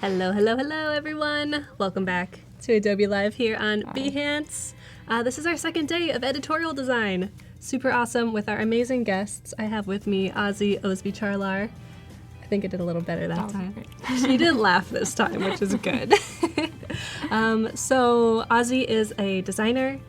Hello, hello, hello, everyone. Welcome back to Adobe Live here on Behance. This is our second day of editorial design. Super awesome with our amazing guests. I have with me Ozi Ozbicerler. I think I did a little better that time. She didn't laugh this time, which is good. So Ozi is a designer,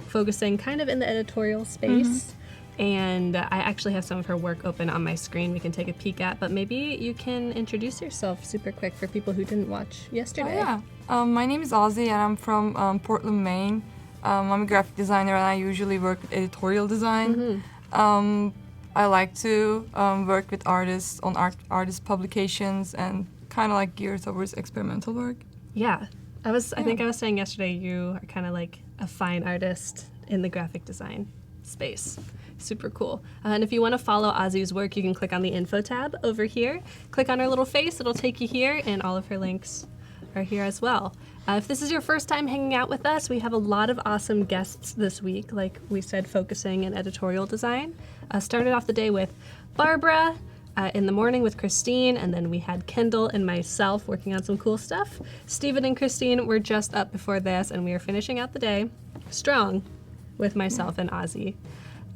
focusing kind of in the editorial space. And I actually have some of her work open on my screen we can take a peek at, but maybe you can introduce yourself super quick for people who didn't watch yesterday. My name is Ozi and I'm from Portland, Maine. I'm a graphic designer and I usually work with editorial design. I like to work with artists on artist publications and kind of like geared towards experimental work. Yeah. I think I was saying yesterday you are kind of like a fine artist in the graphic design space. Super cool. And if you want to follow Ozi's work, you can click on the info tab over here. Click on her little face, it'll take you here, and all of her links are here as well. If this is your first time hanging out with us, we have a lot of awesome guests this week, like we said, focusing in editorial design. Started off the day with Barbara, in the morning with Christine, and then we had Kendall and myself working on some cool stuff. Stephen and Christine were just up before this, and we are finishing out the day strong with myself and Ozi.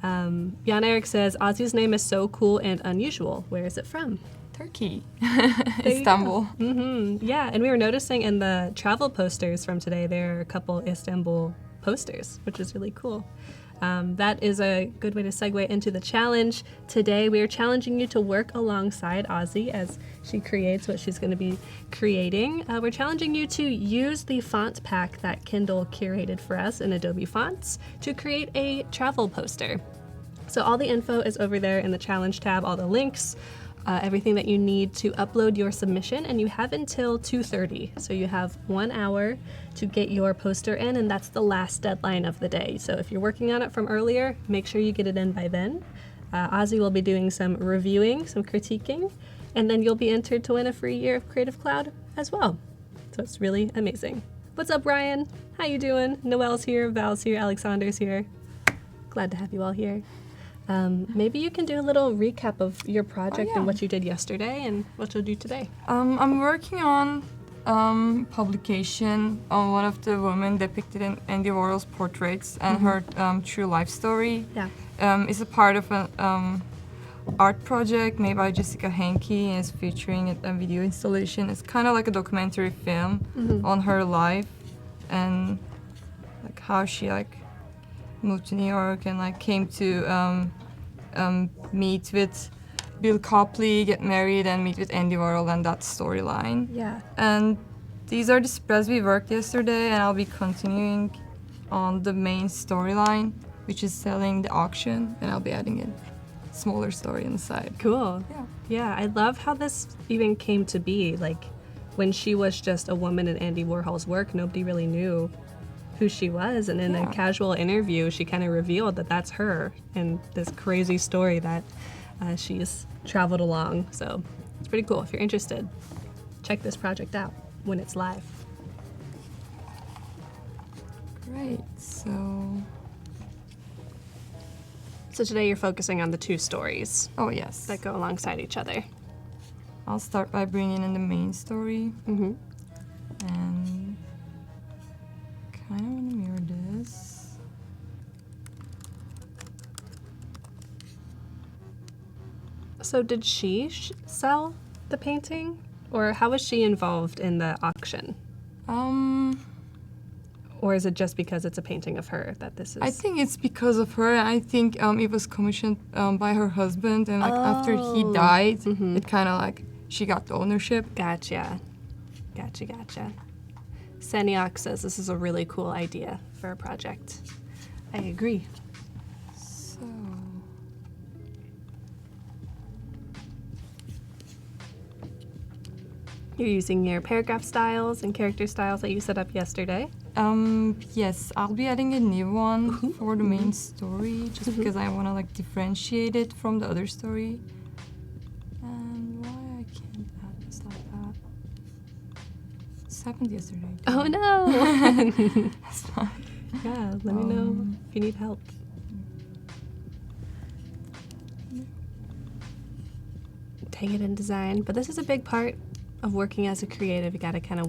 Jan Eric says, Ozi's name is so cool and unusual. Where is it from? Turkey. Istanbul. Yeah, and we were noticing in the travel posters from today, there are a couple Istanbul posters, which is really cool. That is a good way to segue into the challenge. Today, we are challenging you to work alongside Ozi as she creates what she's going to be creating. We're challenging you to use the font pack that Kindle curated for us in Adobe Fonts to create a travel poster. So all the info is over there in the challenge tab, all the links, everything that you need to upload your submission, and you have until 2:30. So you have 1 hour to get your poster in, and that's the last deadline of the day. So if you're working on it from earlier, make sure you get it in by then. Ozi will be doing some reviewing, some critiquing, and then you'll be entered to win a free year of Creative Cloud as well. So it's really amazing. What's up, Ryan? How you doing? Noelle's here, Val's here, Alexander's here. Glad to have you all here. Maybe you can do a little recap of your project and what you did yesterday and what you'll do today. I'm working on publication on one of the women depicted in Andy Warhol's portraits and her true life story. Yeah. It's a part of an art project made by Jessica Henke and is featuring a video installation. It's kind of like a documentary film on her life and like how she moved to New York and came to meet with Bill Copley, get married, and meet with Andy Warhol and that storyline. Yeah. And these are the spreads we worked yesterday, and I'll be continuing on the main storyline, which is selling the auction, and I'll be adding a smaller story on the side. Cool. Yeah, I love how this even came to be. Like, when she was just a woman in Andy Warhol's work, nobody really knew who she was, and in a casual interview she kind of revealed that that's her and this crazy story that she's traveled along. So it's pretty cool. If you're interested, check this project out when it's live. Great. So today you're focusing on the two stories that go alongside each other. I'll start by bringing in the main story and kind of want to mirror this. So did she sell the painting, or how was she involved in the auction? Or is it just because it's a painting of her that this is? I think it's because of her. I think it was commissioned by her husband, and after he died, it kind of she got the ownership. Gotcha. Saniak says this is a really cool idea for a project. I agree. So you're using your paragraph styles and character styles that you set up yesterday. Yes, I'll be adding a new one for the main story, just because I want to differentiate it from the other story. And why I can't add this like that? This happened yesterday. Oh no! That's fine. Yeah, let me know if you need help. Take it in design, but this is a big part of working as a creative. You gotta kind of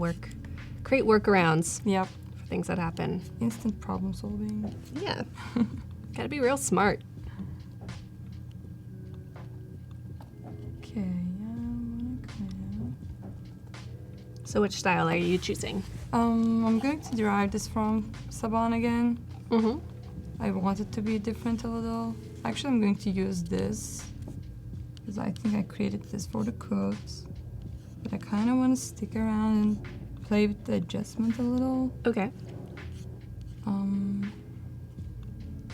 create workarounds Yep. for things that happen. Instant problem solving. Yeah. Gotta be real smart. Okay, So which style are you choosing? I'm going to derive this from Saban again. Mm-hmm. I want it to be different a little. Actually, I'm going to use this because I think I created this for the quotes. But I kind of want to stick around and play with the adjustment a little. Okay.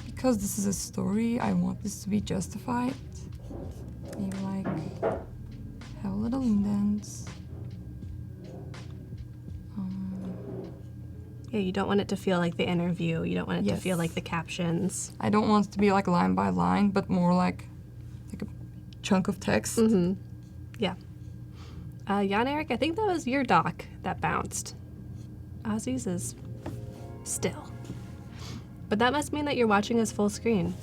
Because this is a story, I want this to be justified. Maybe like have a little indents. Yeah, you don't want it to feel like the interview. You don't want it to Yes. feel like the captions. I don't want it to be like line by line, but more like a chunk of text. Mm-hmm. Yeah. Jan Erik, I think that was your dock that bounced. Ozzy's is still. But that must mean that you're watching us full screen.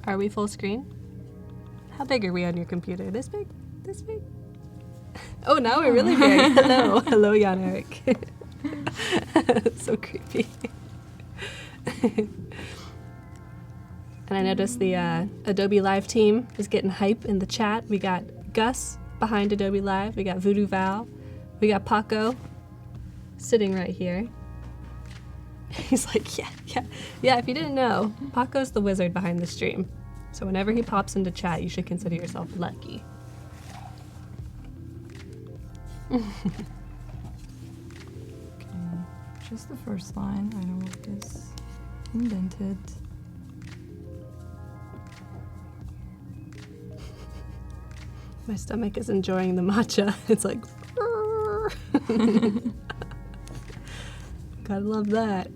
Are we full screen? How big are we on your computer? This big? This big? Oh, now we're really big. Hello. Hello, Jan Erik. So creepy. And I noticed the Adobe Live team is getting hype in the chat. We got Gus behind Adobe Live. We got Voodoo Val. We got Paco sitting right here. He's like, yeah. If you didn't know, Paco's the wizard behind the stream. So whenever he pops into chat, you should consider yourself lucky. Just the first line. I don't want this indented. My stomach is enjoying the matcha. It's like, gotta love that.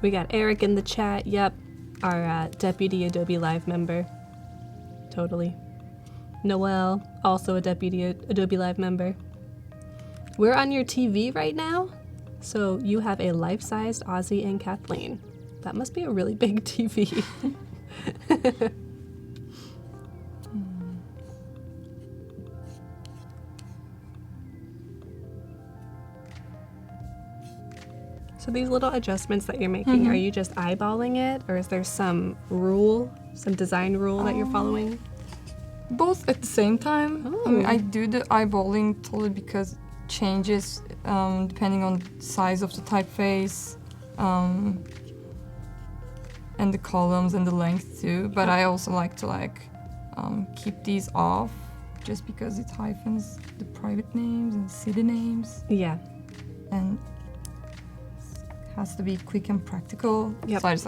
We got Eric in the chat. Yep, our deputy Adobe Live member. Totally. Noelle, also a deputy Adobe Live member. We're on your TV right now, so you have a life-sized Ozzy and Kathleen. That must be a really big TV. So these little adjustments that you're making, are you just eyeballing it, or is there some rule, some design rule that you're following? Both at the same time. Oh. I mean, I do the eyeballing totally because it changes depending on the size of the typeface and the columns and the length too. But I also like to keep these off just because it hyphens the private names and city names. Yeah. And has to be quick and practical. Yep. So I just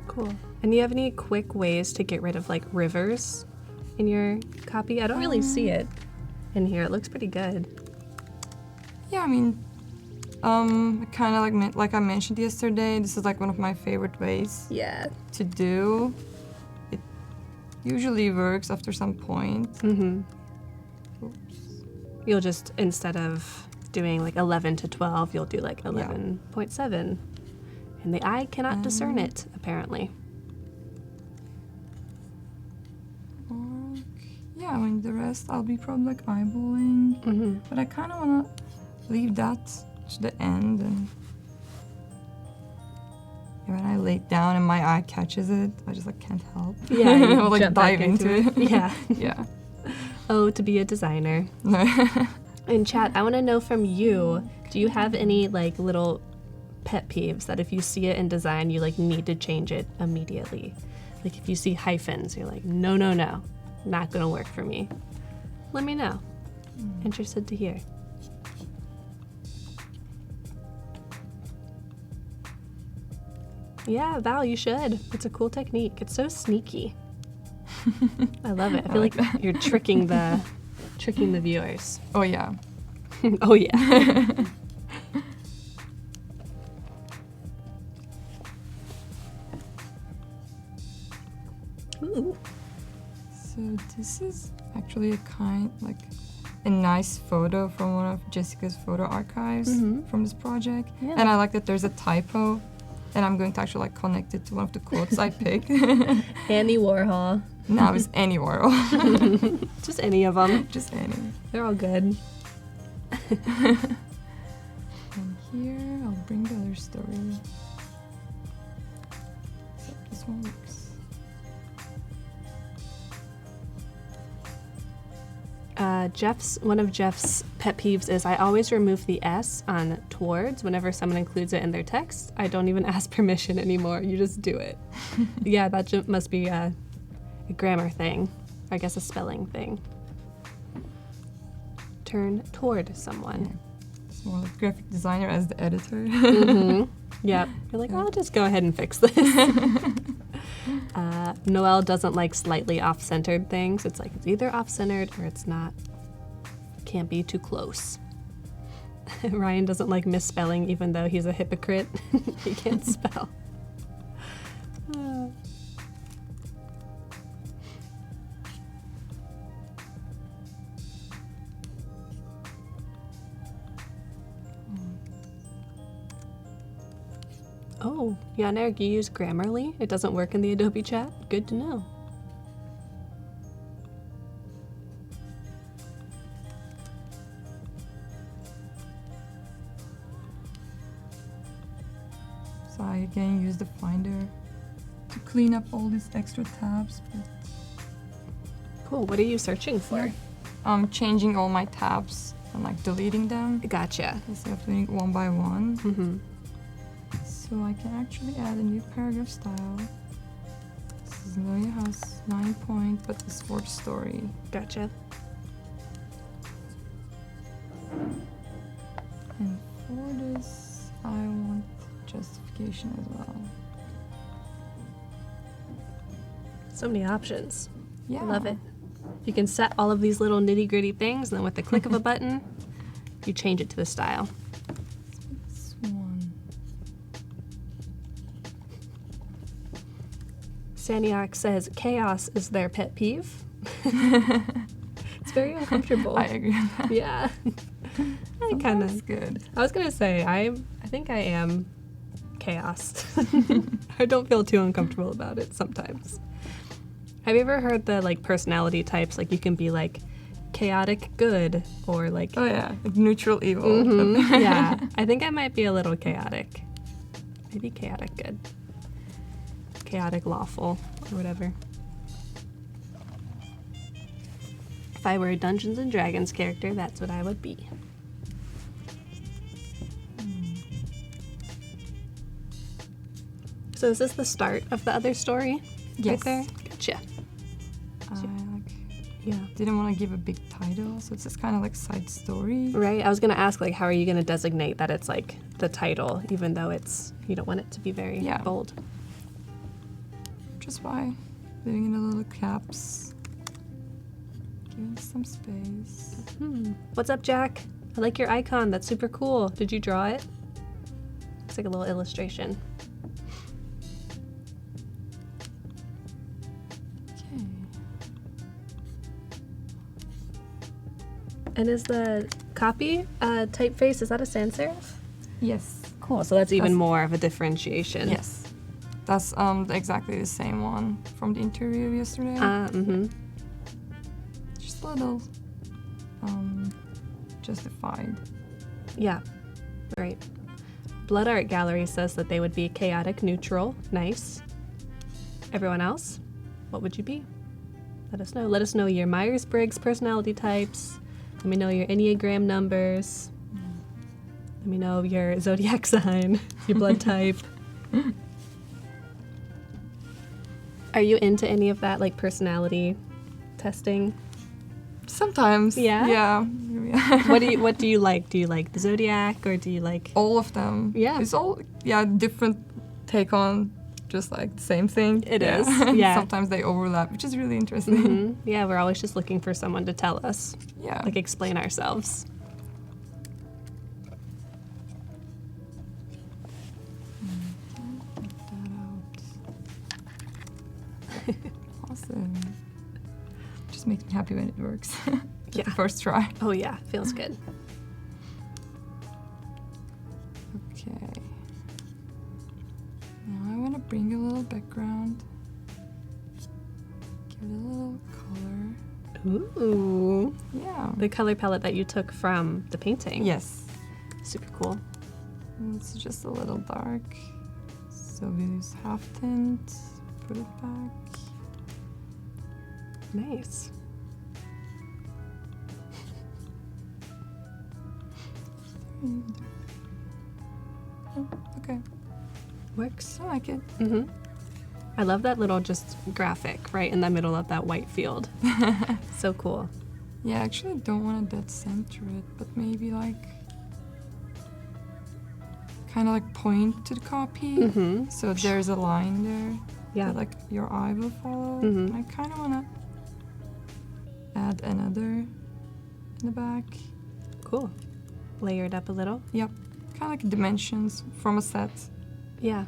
Cool. And do you have any quick ways to get rid of like rivers in your copy? I don't really see it in here. It looks pretty good. Yeah, I mean, kind of like I mentioned yesterday, this is like one of my favorite ways Yeah. to do. It usually works after some point. Mm-hmm. Oops. You'll just, instead of doing like 11 to 12, you'll do like 11.7. And the eye cannot discern it, apparently. Yeah, I mean, the rest I'll be probably like eyeballing. Mm-hmm. But I kind of want to leave that to the end. And when I lay it down and my eye catches it, I just can't help. Yeah, you I'll jump back dive into it. Yeah. Yeah. Oh, to be a designer. No. In chat, I want to know from you, do you have any like little pet peeves that if you see it in design, you like need to change it immediately? Like if you see hyphens, you're like, no, not gonna work for me. Let me know. Interested to hear. Yeah, Val, you should. It's a cool technique. It's so sneaky. I love it. I feel like you're tricking the viewers. Oh, yeah. Oh yeah. Ooh. So this is actually a nice photo from one of Jessica's photo archives from this project. Yeah. And I like that there's a typo, and I'm going to actually connect it to one of the quotes I picked. Andy Warhol. Now it's any Warhol. Just any of them. Just any. They're all good. And here, I'll bring the other story. So this one works. One of Jeff's pet peeves is I always remove the S on towards whenever someone includes it in their text. I don't even ask permission anymore. You just do it. Yeah, that must be a grammar thing. I guess a spelling thing. Turn toward someone. Yeah. It's more like graphic designer as the editor. Mm-hmm. Yep. You're like, I'll just go ahead and fix this. Noelle doesn't like slightly off-centered things. It's like it's either off-centered or it's not. Can't be too close. Ryan doesn't like misspelling, even though he's a hypocrite. He can't spell. Oh, Jan Erik, you use Grammarly? It doesn't work in the Adobe chat? Good to know. So I again use the Finder to clean up all these extra tabs. But Cool. What are you searching for? I'm changing all my tabs and like deleting them Gotcha. instead of doing it one by one. Mm-hmm. So I can actually add a new paragraph style. This is Noya has 9 point, but it's for the story. Gotcha. And for this, I want justification as well. So many options. Yeah. I love it. You can set all of these little nitty-gritty things, and then with the click of a button, you change it to the style. This one. Saniac says chaos is their pet peeve. It's very uncomfortable. I agree with that. Yeah. I kind That's of. good. I was gonna say I think I am chaos. I don't feel too uncomfortable about it sometimes. Have you ever heard the like personality types? Like you can be like chaotic good or like Oh yeah, like neutral evil. Mhm. Yeah. I think I might be a little chaotic. Maybe chaotic good. Chaotic lawful or whatever. If I were a Dungeons and Dragons character, that's what I would be. So is this the start of the other story? Yes. Right there? Gotcha. I like Yeah. didn't want to give a big title, so it's just kind of like side story. Right. I was gonna ask like how are you gonna designate that it's like the title, even though it's you don't want it to be very Yeah. bold. Just by leaving in the little caps, giving some space. What's up, Jack? I like your icon. That's super cool. Did you draw it? It's like a little illustration. Okay. And is the copy typeface, is that a sans serif? Yes. Cool. So that's even That's- more of a differentiation. Yes. That's exactly the same one from the interview yesterday. Mm-hmm. Just a little justified. Yeah. Right. Blood Art Gallery says that they would be chaotic neutral. Nice. Everyone else? What would you be? Let us know. Let us know your Myers-Briggs personality types. Let me know your Enneagram numbers. Let me know your zodiac sign, your blood type. Are you into any of that, like personality testing? Sometimes. Yeah? Yeah. What do you like? Do you like the zodiac or do you like? All of them. Yeah. It's all different take on just like the same thing. It is, yeah. Sometimes they overlap, which is really interesting. Mhm. Yeah, we're always just looking for someone to tell us, Yeah. like explain ourselves. Get that out. Awesome. Just makes me happy when it works. Yeah. The first try. Oh yeah, feels good. Okay. Now I want to bring a little background. Give it a Ooh. Yeah. The color palette that you took from the painting. Yes. Super cool. It's just a little dark. So we use half tint, put it back. Nice. Okay. Works. I like it. Mm-hmm. I love that little just graphic right in the middle of that white field. So cool. Yeah, actually I don't want to dead center it, but maybe like kind of like point to the copy. Mm-hmm. So there's a line there Yeah. that like your eye will follow. Mhm. I kind of want to add another in the back. Cool. Layer it up a little. Yep. Kind of like dimensions from a set. Yeah.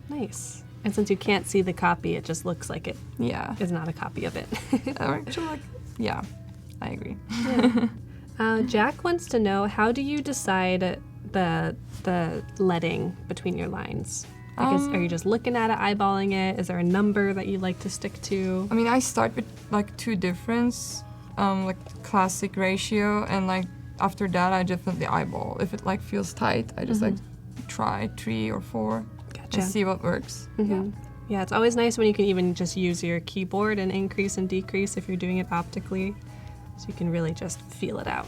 Nice. And since you can't see the copy, it just looks like it Yeah. is not a copy of it. Or actually like, yeah, I agree. Yeah. Jack wants to know, how do you decide the leading between your lines? Like, are you just looking at it, eyeballing it? Is there a number that you like to stick to? I mean, I start with like two difference, like classic ratio, and like after that I definitely eyeball. If it like feels tight, I just like try 3 or 4 Gotcha. and see what works. Mhm. Yeah, it's always nice when you can even just use your keyboard and increase and decrease if you're doing it optically, so you can really just feel it out.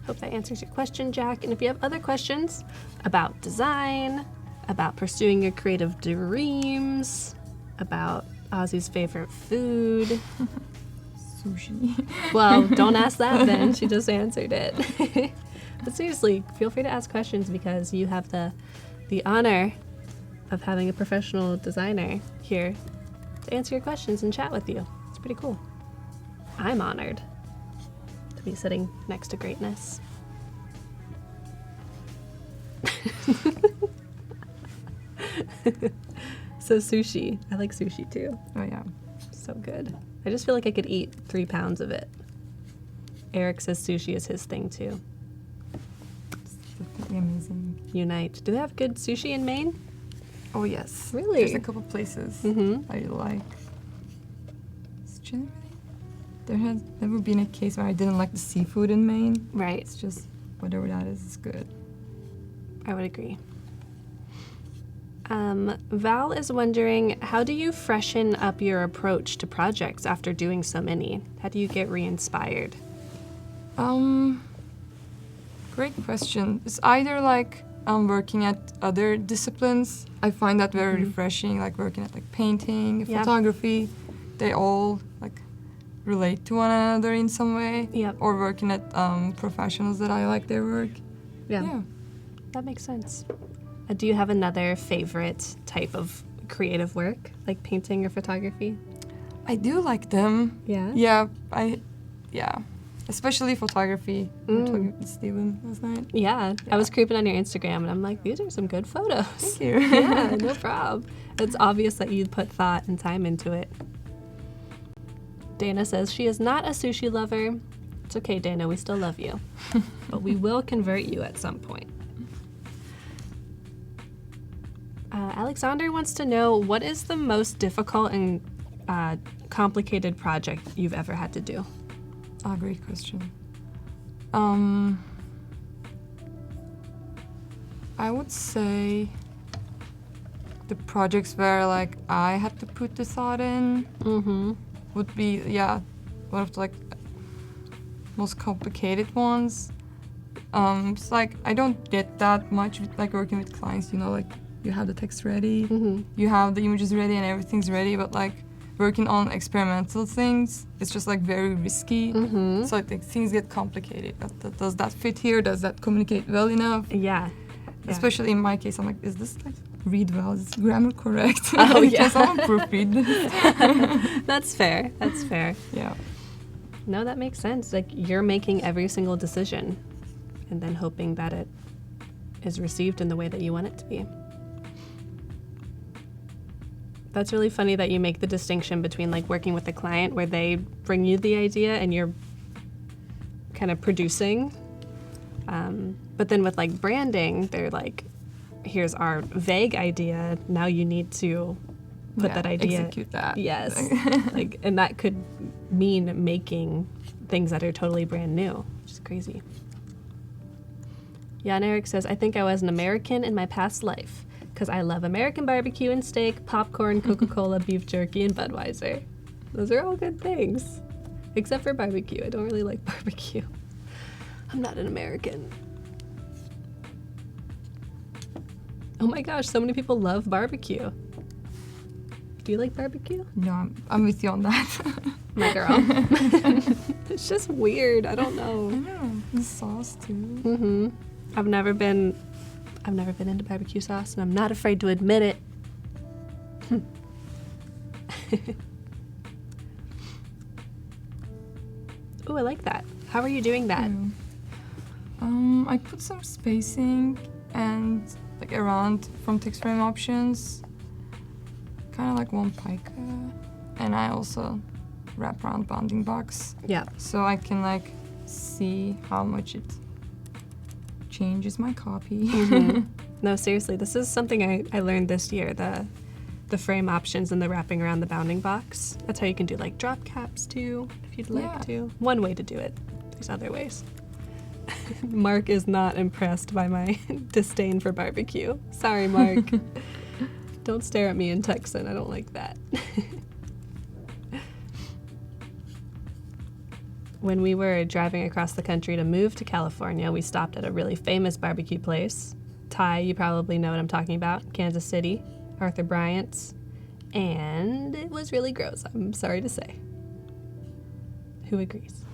Hope that answers your question, Jack. And if you have other questions about design, about pursuing your creative dreams, about Ozzy's favorite food, Sushi. well, don't ask that then. She just answered it. But seriously, feel free to ask questions because you have the honor of having a professional designer here to answer your questions and chat with you. It's pretty cool. I'm honored to be sitting next to greatness. So sushi. I like sushi too. Oh yeah. So good. I just feel like I could eat 3 pounds of it. Eric says sushi is his thing too. It's definitely amazing. Unite. Do they have good sushi in Maine? Oh yes. Really? There's a couple places Mm-hmm. I like. It's generally, there has never been a case where I didn't like the seafood in Maine. Right. It's just whatever that is good. I would agree. Val is wondering, how do you freshen up your approach to projects after doing so many? How do you get re-inspired? Great question. It's either like working at other disciplines. I find that very refreshing, like working at like painting, Yeah. photography. They all like relate to one another in some way. Yep. Or working at professionals that I like their work. Yeah. That makes sense. Do you have another favorite type of creative work, like painting or photography? I do like them. Yeah? Yeah. Especially photography. We were talking with Steven last night. Yeah. I was creeping on your Instagram and I'm like, these are some good photos. Thank you. Yeah, no problem. It's obvious that you put thought and time into it. Dana says she is not a sushi lover. It's okay, Dana, we still love you. But we will convert you at some point. Alexander wants to know, what is the most difficult and complicated project you've ever had to do? Great question. I would say the projects where like I had to put the thought in would be one of the like most complicated ones. It's like I don't get that much with like working with clients, you know, like you have the text ready, you have the images ready and everything's ready, but like working on experimental things, it's just like very risky. So I think things get complicated. Does that fit here? Does that communicate well enough? Yeah. Especially in my case, I'm like, is this like read well? Is grammar correct? Oh, yeah. Can someone proofread this? That's fair. That's fair. Yeah. No, that makes sense. Like, you're making every single decision and then hoping that it is received in the way that you want it to be. That's really funny that you make the distinction between like working with the client where they bring you the idea and you're kind of producing. But then with like branding, they're like, here's our vague idea. Now you need to put that idea. Execute that. Yes. Like, and that could mean making things that are totally brand new, which is crazy. Jan Eric says, I think I was an American in my past life because I love American barbecue and steak, popcorn, Coca-Cola, beef jerky, and Budweiser. Those are all good things. Except for barbecue. I don't really like barbecue. I'm not an American. Oh my gosh, so many people love barbecue. Do you like barbecue? No, I'm with you on that. My girl. It's just weird. I don't know. I know. The sauce too. Mm-hmm. I've never been into barbecue sauce, and I'm not afraid to admit it. Ooh, I like that. How are you doing that? I put some spacing and like around from text frame options, kind of like one pica, and I also wrap around bounding box. Yeah. So I can like see how much it changes my copy. Mm-hmm. No, seriously, this is something I learned this year, the frame options and the wrapping around the bounding box. That's how you can do like drop caps too, if you'd like to. One way to do it. There's other ways. Mark is not impressed by my disdain for barbecue. Sorry, Mark. Don't stare at me in Texan. I don't like that. When we were driving across the country to move to California, we stopped at a really famous barbecue place. Ty, you probably know what I'm talking about. Kansas City, Arthur Bryant's. And it was really gross, I'm sorry to say. Who agrees?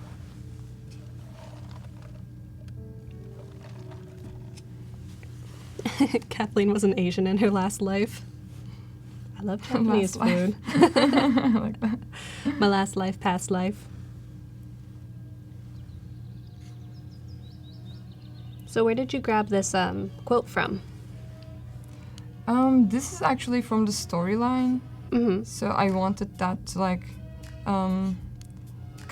Kathleen was an Asian in her last life. I love Japanese food. I like that. My last life, past life. So where did you grab this quote from? This is actually from the storyline. Mm-hmm. So I wanted that to like, kind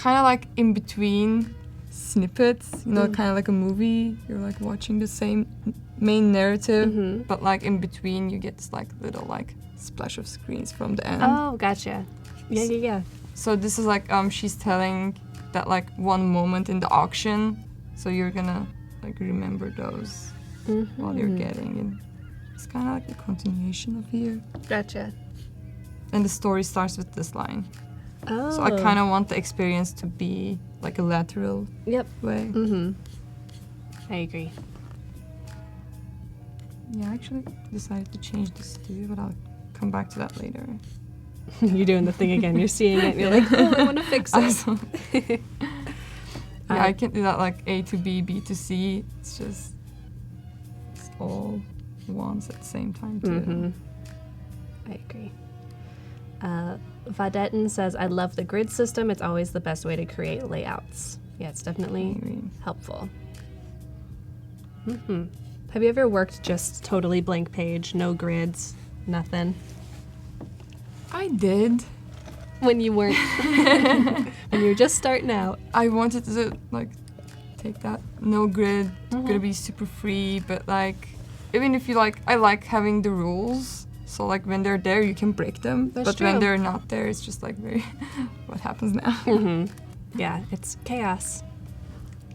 of like in between snippets, you know, kind of like a movie. You're like watching the same main narrative, but like in between you get this like little like splash of screens from the end. Oh, gotcha. Yeah. So this is like she's telling that like one moment in the auction. So you're gonna like remember those while you're getting it. It's kind of like a continuation of here. Gotcha. And the story starts with this line. Oh. So I kind of want the experience to be like a lateral way. Mm-hmm. I agree. Yeah, I actually decided to change the studio, but I'll come back to that later. You're doing the thing again. You're seeing it and you're like, oh, I want to fix it. Yeah, I can't do that like A to B, B to C. It's just, it's all once at the same time too. Mm-hmm. I agree. Vadetten says, I love the grid system. It's always the best way to create layouts. Yeah, it's definitely helpful. Mm-hmm. Have you ever worked just totally blank page, no grids, nothing? I did. When you weren't, when you were just starting out. I wanted to like take that no grid, gonna be super free, but like even if you like, I like having the rules. So like when they're there, you can break them. But when they're not there, it's just like very, what happens now? Mm-hmm. Yeah, it's chaos.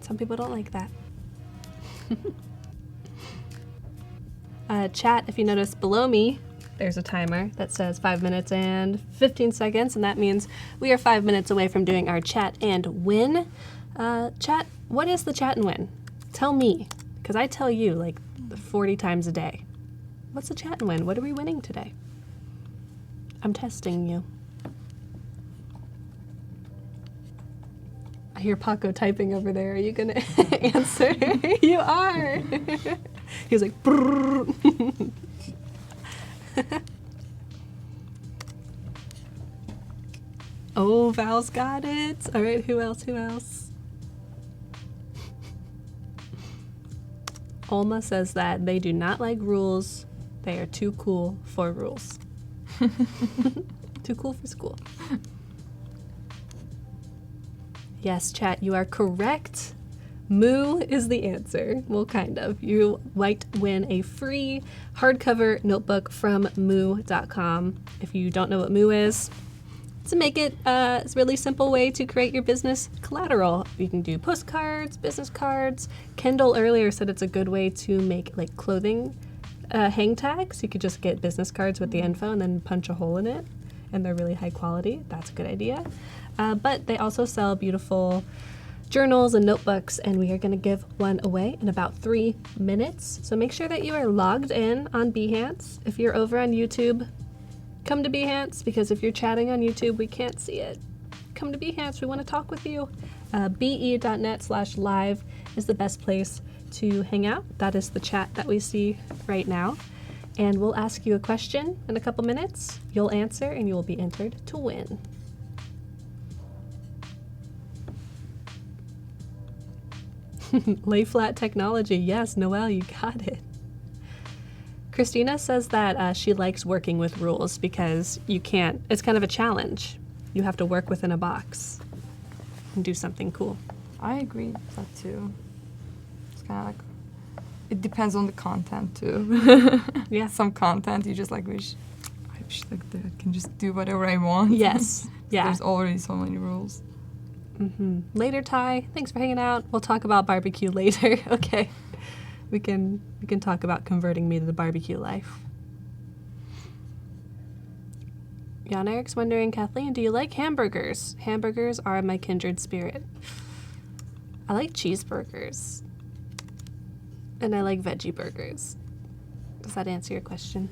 Some people don't like that. Chat, if you notice below me, there's a timer that says 5 minutes and 15 seconds, and that means we are 5 minutes away from doing our chat and win. Chat, what is the chat and win? Tell me, because I tell you like 40 times a day. What's the chat and win? What are we winning today? I'm testing you. I hear Paco typing over there. Are you going to answer? You are. He was like, brrr. Oh, Val's got it. All right, who else? Olma says that they do not like rules. They are too cool for rules. Too cool for school. Yes, chat, you are correct. Moo is the answer. Well, kind of. You might win a free hardcover notebook from moo.com. If you don't know what Moo is, to make it a really simple way to create your business collateral. You can do postcards, business cards. Kendall earlier said it's a good way to make like clothing hang tags. You could just get business cards with the info and then punch a hole in it, and they're really high quality. That's a good idea. But they also sell beautiful journals and notebooks, and we are going to give one away in about 3 minutes. So make sure that you are logged in on Behance. If you're over on YouTube, come to Behance, because if you're chatting on YouTube, we can't see it. Come to Behance. We want to talk with you. be.net/live is the best place to hang out. That is the chat that we see right now. And we'll ask you a question in a couple minutes. You'll answer, and you will be entered to win. Lay flat technology. Yes, Noelle, you got it. Christina says that she likes working with rules because you can't, it's kind of a challenge. You have to work within a box and do something cool. I agree with that too. It's kind of like, it depends on the content too. Yeah. Some content you just like I wish like that I can just do whatever I want. Yes. Yeah. There's already so many rules. Mm-hmm. Later, Ty. Thanks for hanging out. We'll talk about barbecue later. Okay. We can talk about converting me to the barbecue life. Jan Eric's wondering, Kathleen, do you like hamburgers? Hamburgers are my kindred spirit. I like cheeseburgers. And I like veggie burgers. Does that answer your question?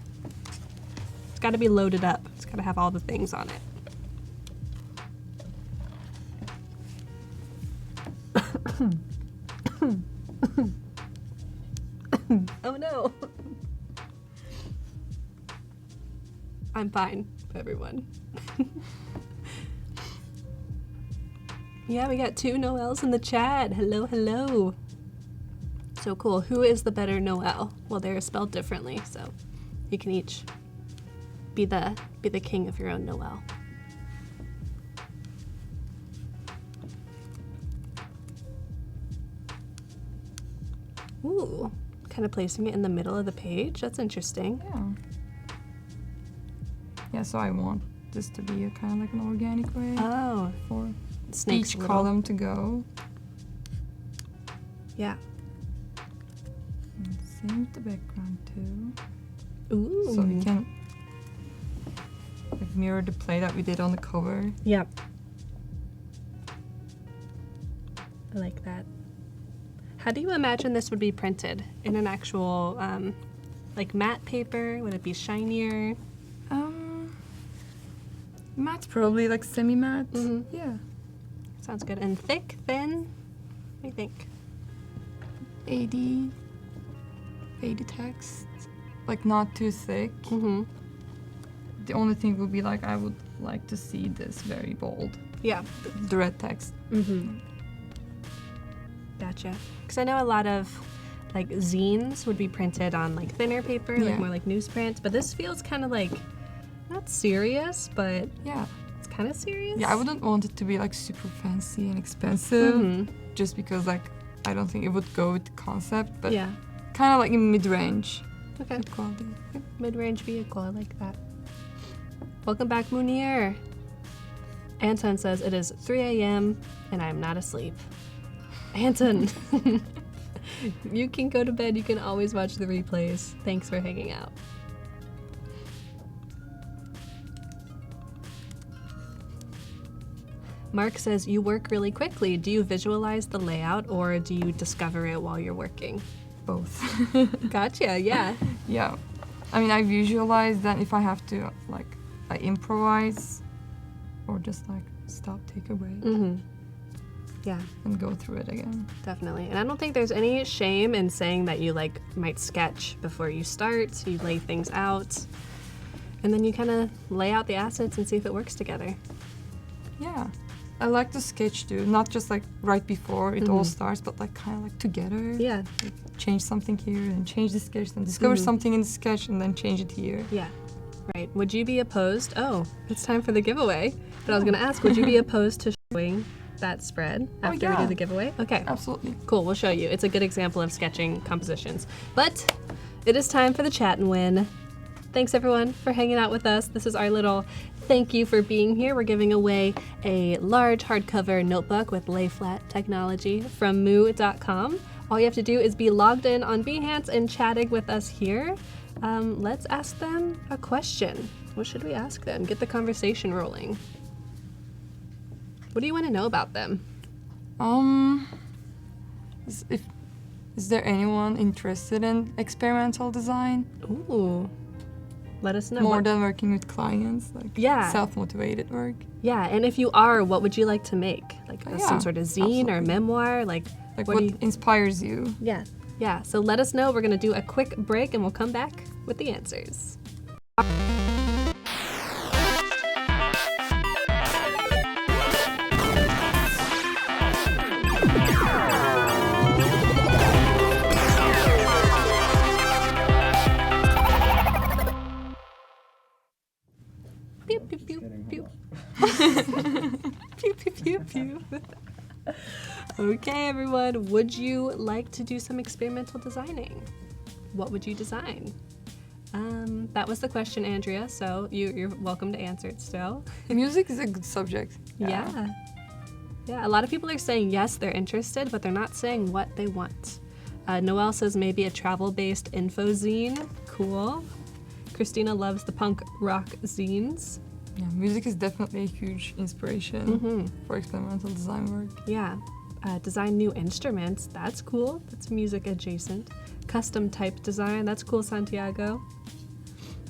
It's got to be loaded up. It's got to have all the things on it. Oh no. I'm fine, everyone. Yeah, we got 2 Noelles in the chat. Hello, hello. So cool. Who is the better Noelle? Well, they're spelled differently, so you can each be the king of your own Noelle. Ooh, kind of placing it in the middle of the page. That's interesting. Yeah. Yeah, so I want this to be a kind of like an organic way. Oh. For Snakes each little. column to go. Yeah. And same with the background too. Ooh. So we can like mirror the play that we did on the cover. Yep. I like that. How do you imagine this would be printed? In an actual, like matte paper? Would it be shinier? Matte, probably like semi-matte. Mm-hmm. Yeah. Sounds good. And thick, thin? What do you think? 80 text. Like not too thick. Mm-hmm. The only thing would be like I would like to see this very bold. Yeah. The red text. Mm-hmm. Gotcha. Because I know a lot of like zines would be printed on like thinner paper, like Yeah. more like newsprint. But this feels kind of like not serious, but Yeah. it's kind of serious. Yeah, I wouldn't want it to be like super fancy and expensive. Mm-hmm. Just because like I don't think it would go with the concept, but Yeah. kind of like in mid-range Okay. quality. Mid-range vehicle. I like that. Welcome back, Munir. Anton says it is 3 a.m. and I am not asleep. Anton, you can go to bed. You can always watch the replays. Thanks for hanging out. Mark says you work really quickly. Do you visualize the layout or do you discover it while you're working? Both. Gotcha, yeah. Yeah. I mean, I visualize that if I have to, like, I improvise or just, like, stop, take away, Mm-hmm. Yeah, and go through it again. definitely. And I don't think there's any shame in saying that you, like, might sketch before you start. You lay things out. And then you kind of lay out the assets and see if it works together. Yeah. I like to sketch too, not just like right before it all Mhm. starts, but like kind of like together. Yeah, Change something here and change the sketch, then discover Mhm. something in the sketch and then change it here. yeah. Right. Would you be opposed? Oh, it's time for the giveaway. But I was going to ask, would you be opposed to showing that spread after we do the giveaway? Okay. Absolutely. Cool, we'll show you. It's a good example of sketching compositions. But it is time for the chat and win. Thanks everyone for hanging out with us. This is our little thank you for being here. We're giving away a large hardcover notebook with lay flat technology from moo.com. All you have to do is be logged in on Behance and chatting with us here. Let's ask them a question. What should we ask them? Get the conversation rolling. What do you want to know about them? Is there anyone interested in experimental design? Ooh. Let us know. More than working with clients, like self-motivated work. Yeah, and if you are, what would you like to make? Like some sort of zine or memoir? Like what inspires you? Yeah. So let us know. We're going to do a quick break and we'll come back with the answers. Pew, pew, pew, pew. Pew, pew, pew, pew. Okay, everyone, would you like to do some experimental designing? What would you design? That was the question, Andrea, so you're welcome to answer it still. Music is a good subject. Yeah, a lot of people are saying yes, they're interested, but they're not saying what they want. Noelle says maybe a travel-based info zine. Cool. Christina loves the punk rock zines. Yeah, music is definitely a huge inspiration for experimental design work. Yeah. Design new instruments. That's cool. That's music adjacent. Custom type design. That's cool, Santiago.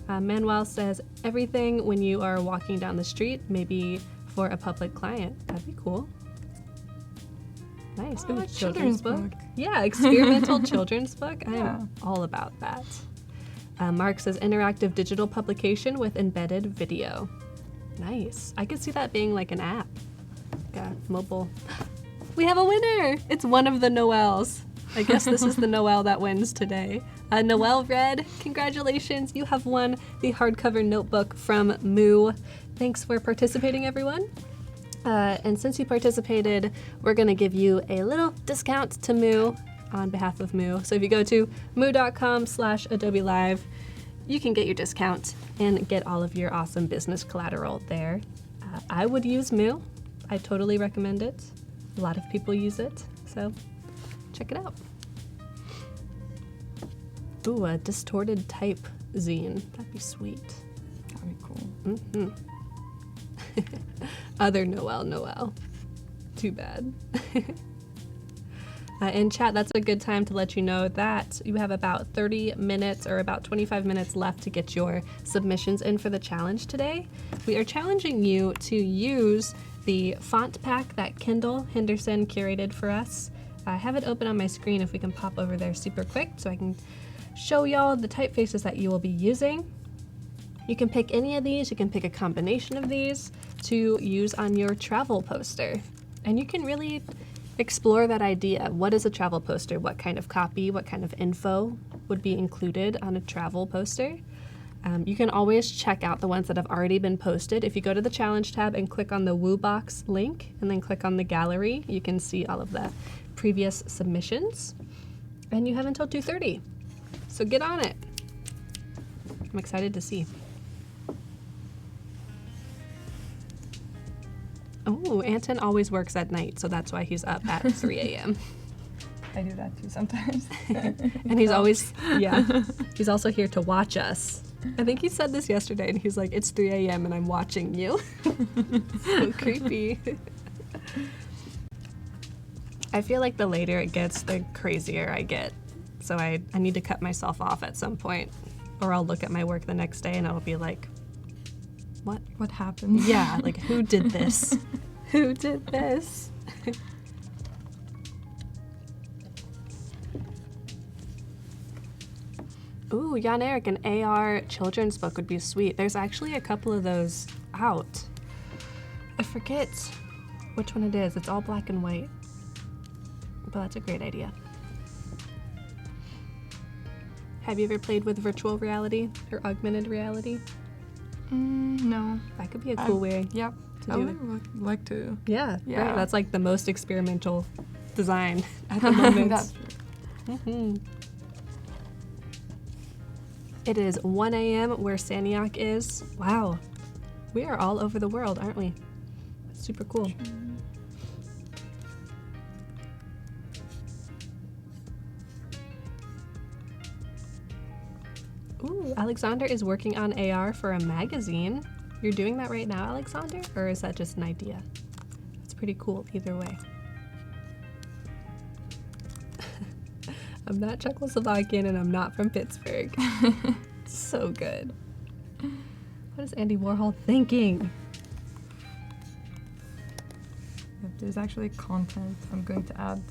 Manuel says everything when you are walking down the street, maybe for a public client. That'd be cool. Nice. Ooh, children's book. Yeah, experimental children's book. I am all about that. Mark says interactive digital publication with embedded video. Nice. I could see that being like an app. Like a mobile. We have a winner! It's one of the Noels. I guess this is the Noel that wins today. Noel Red, congratulations. You have won the hardcover notebook from Moo. Thanks for participating, everyone. And since you participated, we're going to give you a little discount to Moo on behalf of Moo. So if you go to moo.com/Adobe Live, you can get your discount and get all of your awesome business collateral there. I would use Moo. I totally recommend it. A lot of people use it, so check it out. Ooh, a distorted type zine. That'd be sweet. That'd be cool. Mm-hmm. Other Noel. Too bad. In chat, that's a good time to let you know that you have about 30 minutes or about 25 minutes left to get your submissions in for the challenge today. We are challenging you to use the font pack that Kendall Henderson curated for us. I have it open on my screen if we can pop over there super quick so I can show y'all the typefaces that you will be using. You can pick any of these, you can pick a combination of these to use on your travel poster. And you can really explore that idea. What is a travel poster? What kind of copy, what kind of info would be included on a travel poster? You can always check out the ones that have already been posted. If you go to the challenge tab and click on the WooBox link and then click on the gallery, you can see all of the previous submissions. And you have until 2:30. So get on it. I'm excited to see. Oh, Anton always works at night, so that's why he's up at 3 a.m. I do that too sometimes. And he's always, he's also here to watch us. I think he said this yesterday, and he's like, it's 3 a.m. and I'm watching you. So creepy. I feel like the later it gets, the crazier I get. So I need to cut myself off at some point, or I'll look at my work the next day and I'll be like, What happened? Yeah, like who did this? Who did this? Ooh, Jan Erik, an AR children's book would be sweet. There's actually a couple of those out. I forget which one it is. It's all black and white. But that's a great idea. Have you ever played with virtual reality or augmented reality? No. That could be a cool way to I do. would like to. Yeah, Yeah. right. That's like the most experimental design at the moment. That's Mhm. It is 1 a.m. where Saniak is. Wow. We are all over the world, aren't we? That's super cool. Ooh, Alexander is working on AR for a magazine. You're doing that right now, Alexander? Or is that just an idea? It's pretty cool either way. I'm not Czechoslovakian and I'm not from Pittsburgh. So good. What is Andy Warhol thinking? There's actually content I'm going to add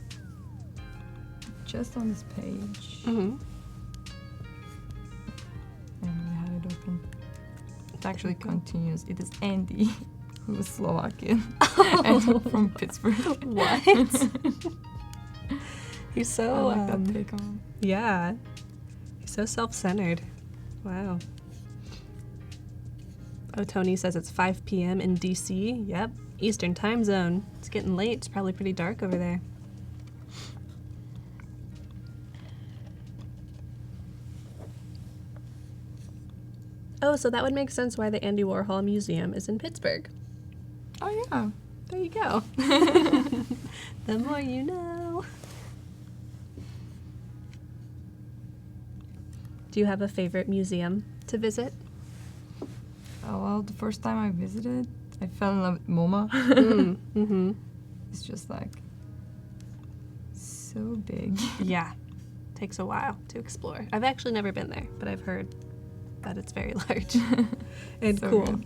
just on this page. Mm-hmm. And we had it open. It actually continues. It is Andy, who is Slovakian and from Pittsburgh. What? He's so I like that take on. yeah. He's so self-centered. Wow. Oh, Tony says it's 5 p.m. in DC. Yep. Eastern time zone. It's getting late. It's probably pretty dark over there. Oh, so that would make sense why the Andy Warhol Museum is in Pittsburgh. Oh yeah. There you go. The more you know. Do you have a favorite museum to visit? Oh, well, the first time I visited, I fell in love with MoMA. Mm-hmm. It's just like so big. Yeah. Takes a while to explore. I've actually never been there, but I've heard that it's very large and So cool. good.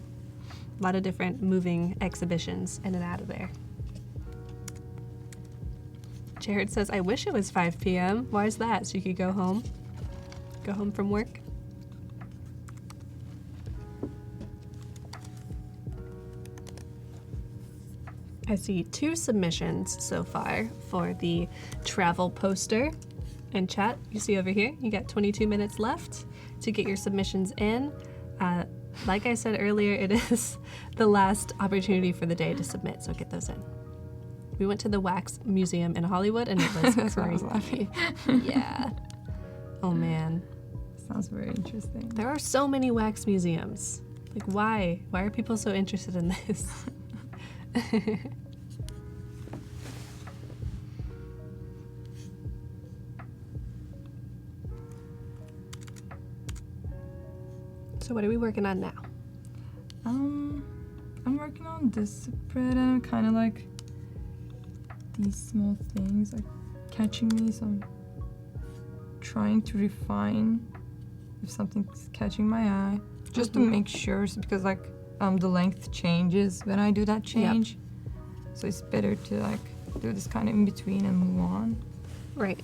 A lot of different moving exhibitions in and out of there. Jared says, I wish it was 5 p.m. Why is that? So you could go home? Go home from work? I see 2 submissions so far for the travel poster. And chat, you see over here, you got 22 minutes left to get your submissions in. Like I said earlier, it is the last opportunity for the day to submit, so get those in. We went to the Wax Museum in Hollywood and it was That's why I was crazy. Yeah. Oh man. Sounds very interesting. There are so many wax museums. Like why? Why are people so interested in this? So what are we working on now? I'm working on this spread and kind of like these small things are catching me, so I'm trying to refine if something's catching my eye, just to make sure, because like the length changes when I do that change. So it's better to like do this kind of in between and move on. Right.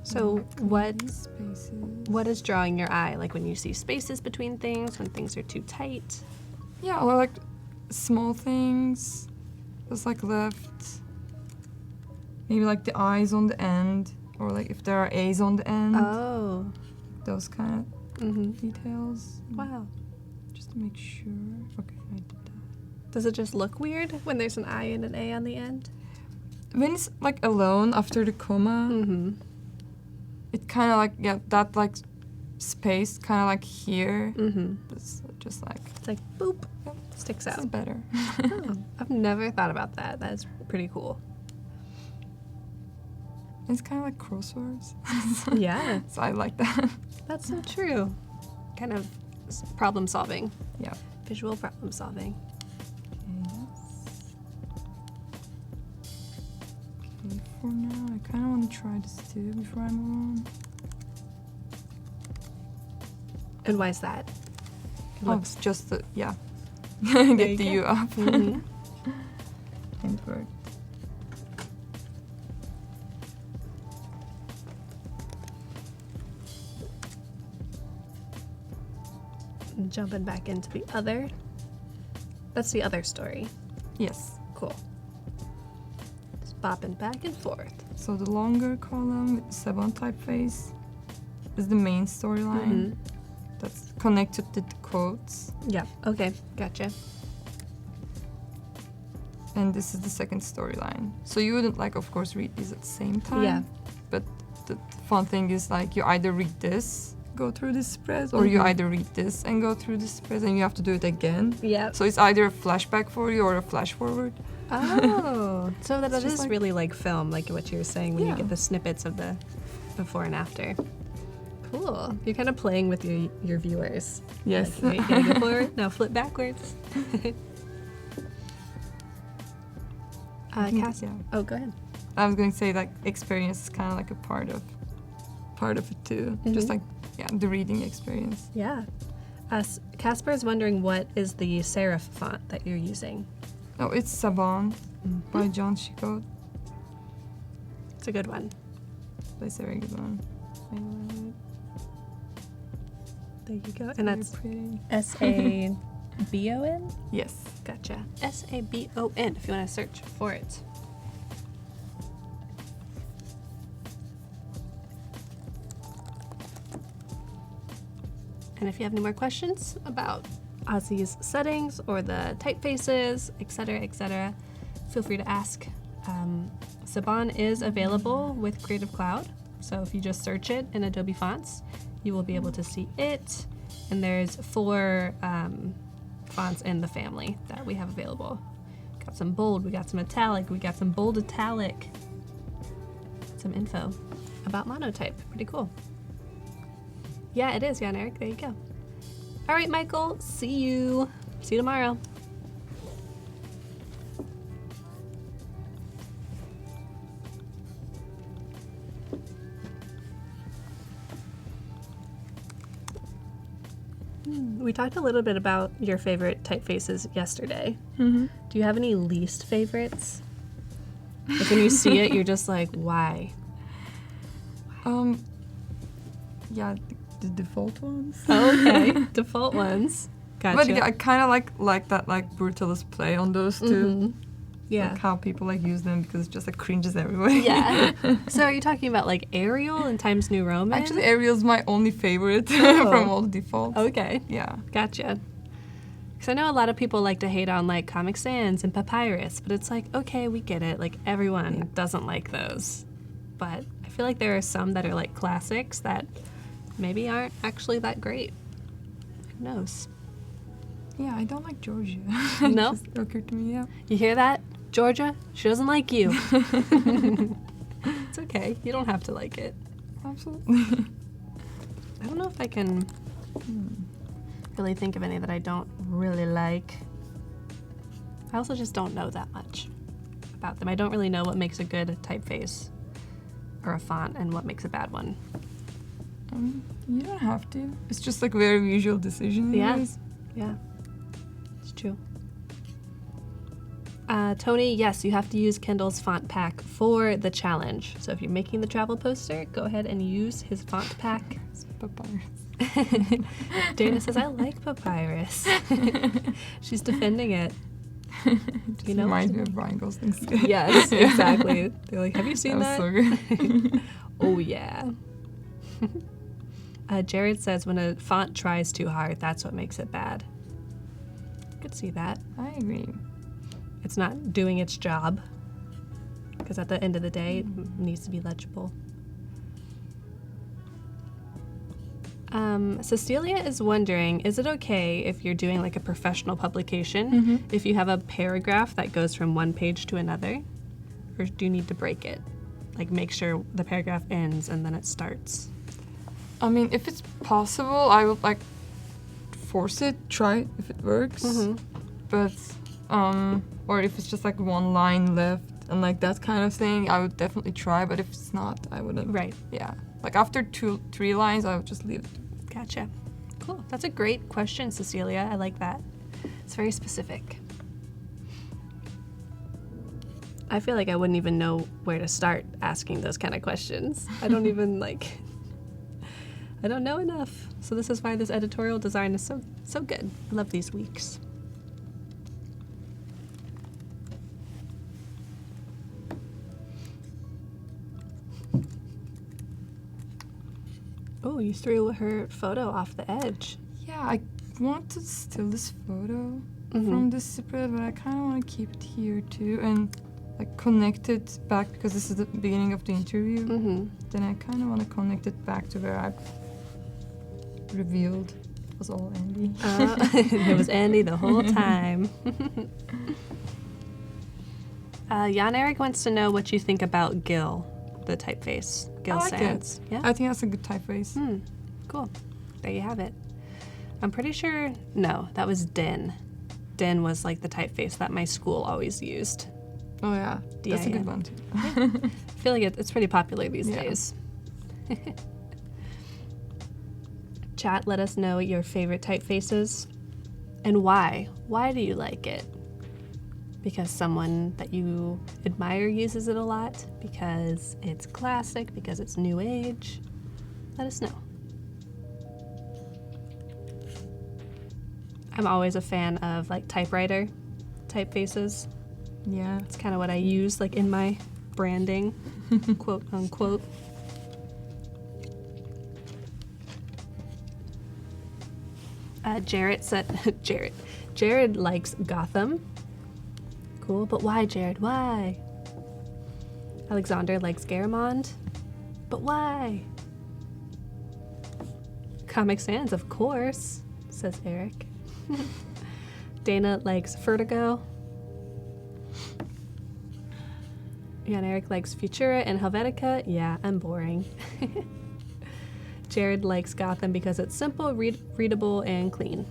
So what Spaces. what is drawing your eye? Like when you see spaces between things, when things are too tight? Yeah, or like small things, just like left. Maybe like the eyes on the end, or like if there are A's on the end. Oh. Those kind of details. Wow. Just to make sure. Okay, I did that. Does it just look weird when there's an I and an A on the end? When it's like alone after the comma, Mm-hmm. it kind of like, yeah, that like space kind of like here. Mm-hmm. It's just like, It's like boop, yep, sticks this out. is better. Oh, I've never thought about that. That's pretty cool. It's kind of like crosswords. Yeah, So I like that. that's so true. Kind of problem solving, Yeah. visual problem solving. Okay, for now, I kind of want to try this too before I move on. And why is that? It Oh, looks- it's just the, yeah. you Get the go. U up. Mhm. And it worked. Jumping back into the other. That's the other story. Yes. Cool. Just bopping back and forth. So the longer column with the 7 typeface is the main storyline. that's connected to the quotes. Yeah. Okay. Gotcha. And this is the second storyline. So you wouldn't like, of course, read these at the same time. Yeah. But the fun thing is like you either read this, go through this spread, or you either read this and go through this spread, and you have to do it again. Yeah. So it's either a flashback for you or a flash forward. Oh, so that is like, really like film, like what you were saying when you Yeah. get the snippets of the before and after. Cool. You're kind of playing with your viewers. Yes. Like, okay, go forward. Now flip backwards. Cass. Yeah. Oh, go ahead. I was going to say like experience is kind of like a part of it too. Just like the reading experience. Yeah. Casper is wondering what is the serif font that you're using. Oh, it's Saban by John Chico. It's a good one. That's a very good one. I love it. There you go. And that's Very pretty. Sabon? Yes. Gotcha. Sabon if you want to search for it. And if you have any more questions about Ozi's settings or the typefaces, etc., feel free to ask. Saban is available with Creative Cloud, so if you just search it in Adobe Fonts, you will be able to see it. And there's 4 fonts in the family that we have available. Got some bold, we got some italic, we got some bold italic. Some info about monotype. Pretty cool. Yeah, it is, Jan Eric. There you go. All right, Michael. See you tomorrow. We talked a little bit about your favorite typefaces yesterday. Do you have any least favorites? Like when you see it, you're just like, why? Yeah, the default ones. Oh, okay. Default ones. Gotcha. But yeah, I kind of like that like brutalist play on those two. Yeah. Like how people like use them because it's just like cringes everywhere. Yeah. So are you talking about like Arial and Times New Roman? Actually, Arial's my only favorite Oh. from all the defaults. Okay. Yeah. Gotcha. Because I know a lot of people like to hate on like Comic Sans and Papyrus, but it's like, okay, we get it. Like everyone doesn't like those. But I feel like there are some that are like classics that maybe aren't actually that great. Who knows? Yeah, I don't like Georgia. No? It just occurred to me, yeah. You hear that? Georgia, she doesn't like you. It's okay. You don't have to like it. Absolutely. I don't know if I can really think of any that I don't really like. I also just don't know that much about them. I don't really know what makes a good typeface or a font and what makes a bad one. You don't have to. It's just like a very visual decision. Yeah. anyways. Yeah, it's true. Tony, yes, you have to use Kendall's font pack for the challenge. So if you're making the travel poster, go ahead and use his font pack. It's Papyrus. Dana says, I like Papyrus. She's defending it. Just reminds me of Ryan Gosling's sketch. Yes, exactly. They're like, have you seen that? That was so good. Oh, yeah. Jared says, when a font tries too hard, that's what makes it bad. Could see that. I agree. It's not doing its job. Because at the end of the day, it needs to be legible. Cecilia is wondering, is it okay if you're doing like a professional publication, if you have a paragraph that goes from one page to another? Or do you need to break it? Like make sure the paragraph ends and then it starts? I mean, if it's possible, I would like force it, try it if it works. But, or if it's just like one line left and like that kind of thing, I would definitely try. But if it's not, I wouldn't. Right. Yeah. Like after 2-3 lines, I would just leave it. Gotcha. Cool. That's a great question, Cecilia. I like that. It's very specific. I feel like I wouldn't even know where to start asking those kind of questions. I don't even like, I don't know enough. So this is why this editorial design is so good. I love these weeks. Oh, you threw her photo off the edge. Yeah, I want to steal this photo from this spread, but I kind of want to keep it here too and like connect it back because this is the beginning of the interview. Then I kind of want to connect it back to where I revealed it was all Andy. It was Andy the whole time. Jan Erik wants to know what you think about Gil, the typeface. Gil I like Sans. it. Yeah. I think that's a good typeface. Cool. There you have it. I'm pretty sure, no, that was DIN. DIN was like the typeface that my school always used. Oh yeah, that's a DIN. good one too. I feel like it's pretty popular these Yeah. days. Chat, let us know your favorite typefaces and why. Why do you like it? Because someone that you admire uses it a lot? Because it's classic? Because it's new age? Let us know. I'm always a fan of like typewriter typefaces. Yeah. It's kind of what I use like in my branding, quote unquote. Jarrett said, Jared likes Gotham. Cool, but why, Jared? Why? Alexander likes Garamond. But why? Comic Sans, of course, says Eric. Dana likes Vertigo. Jan Erik likes Futura and Helvetica. Yeah, I'm boring. Jared likes Gotham because it's simple, readable, and clean.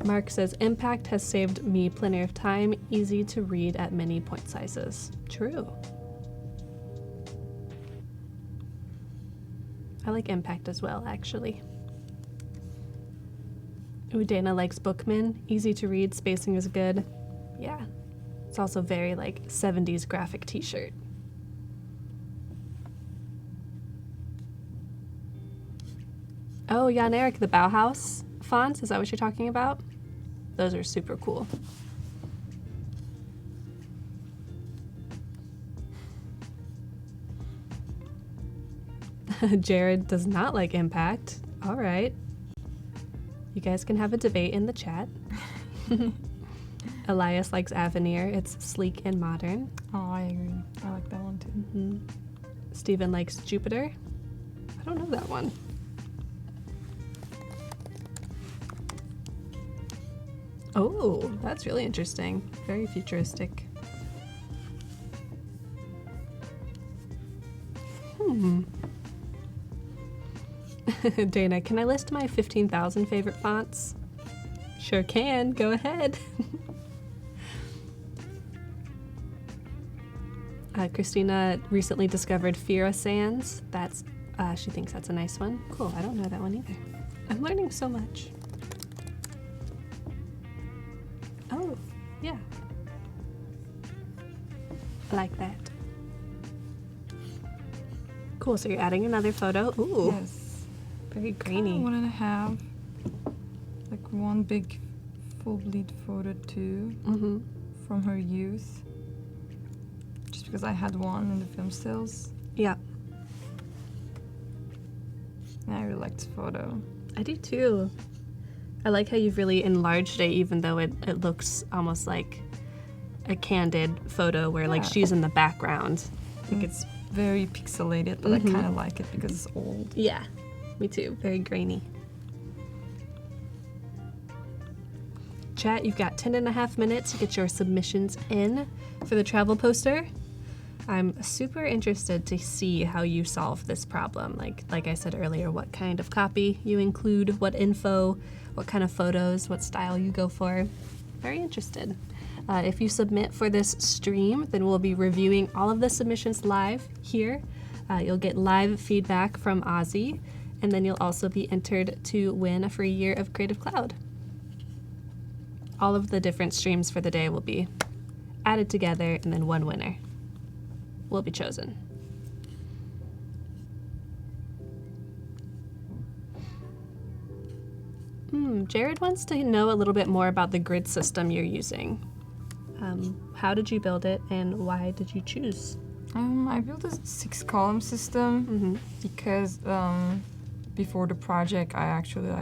Mark says, Impact has saved me plenty of time, easy to read at many point sizes. True. I like Impact as well, actually. Ooh, Dana likes Bookman. Easy to read, spacing is good. Yeah. It's also very like 70s graphic t-shirt. Oh, Jan Erik, the Bauhaus fonts, is that what you're talking about? Those are super cool. Jared does not like Impact. All right. You guys can have a debate in the chat. Elias likes Avenir. It's sleek and modern. Oh, I agree. I like that one too. Steven likes Jupiter. I don't know that one. Oh, that's really interesting. Very futuristic. Dana, can I list my 15,000 favorite fonts? Sure can. Go ahead. Christina recently discovered Fira Sans. She thinks that's a nice one. Cool. I don't know that one either. I'm learning so much. Oh, yeah. I like that. Cool. So you're adding another photo. Ooh. Yes. Very I grainy. wanted to have like one big full bleed photo too from her youth. Just because I had one in the film stills. Yeah. And I really liked this photo. I do too. I like how you've really enlarged it, even though it looks almost like a candid photo where like Yeah. she's in the background. Like it's Very pixelated, but I kind of like it because it's old. yeah, me too. Very grainy. Chat, you've got 10.5 minutes to get your submissions in for the travel poster. I'm super interested to see how you solve this problem. Like I said earlier, what kind of copy you include, what info, what kind of photos, what style you go for. Very interested. If you submit for this stream, then we'll be reviewing all of the submissions live here. You'll get live feedback from Ozzy, and then you'll also be entered to win a free year of Creative Cloud. All of the different streams for the day will be added together, and then one winner will be chosen. Jared wants to know a little bit more about the grid system you're using. How did you build it, and why did you choose I built a 6-column system because before the project I actually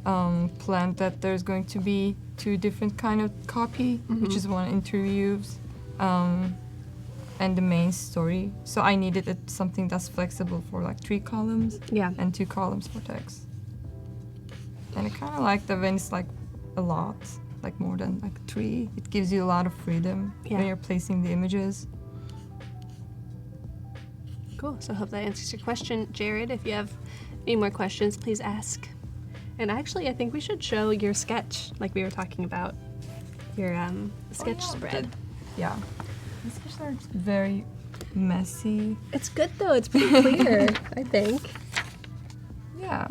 planned that there's going to be 2 different kind of copy, which is one interviews and the main story. So I needed something that's flexible for like 3 columns and 2 columns for text. And I kind of like that when it's like a lot, like more than like 3. It gives you a lot of freedom when you're placing the images. Cool. So I hope that answers your question. Jared, if you have any more questions, please ask. And actually, I think we should show your sketch, like we were talking about, your sketch spread. Yeah. The sketches are very messy. It's good though. It's pretty clear, I think. Yeah.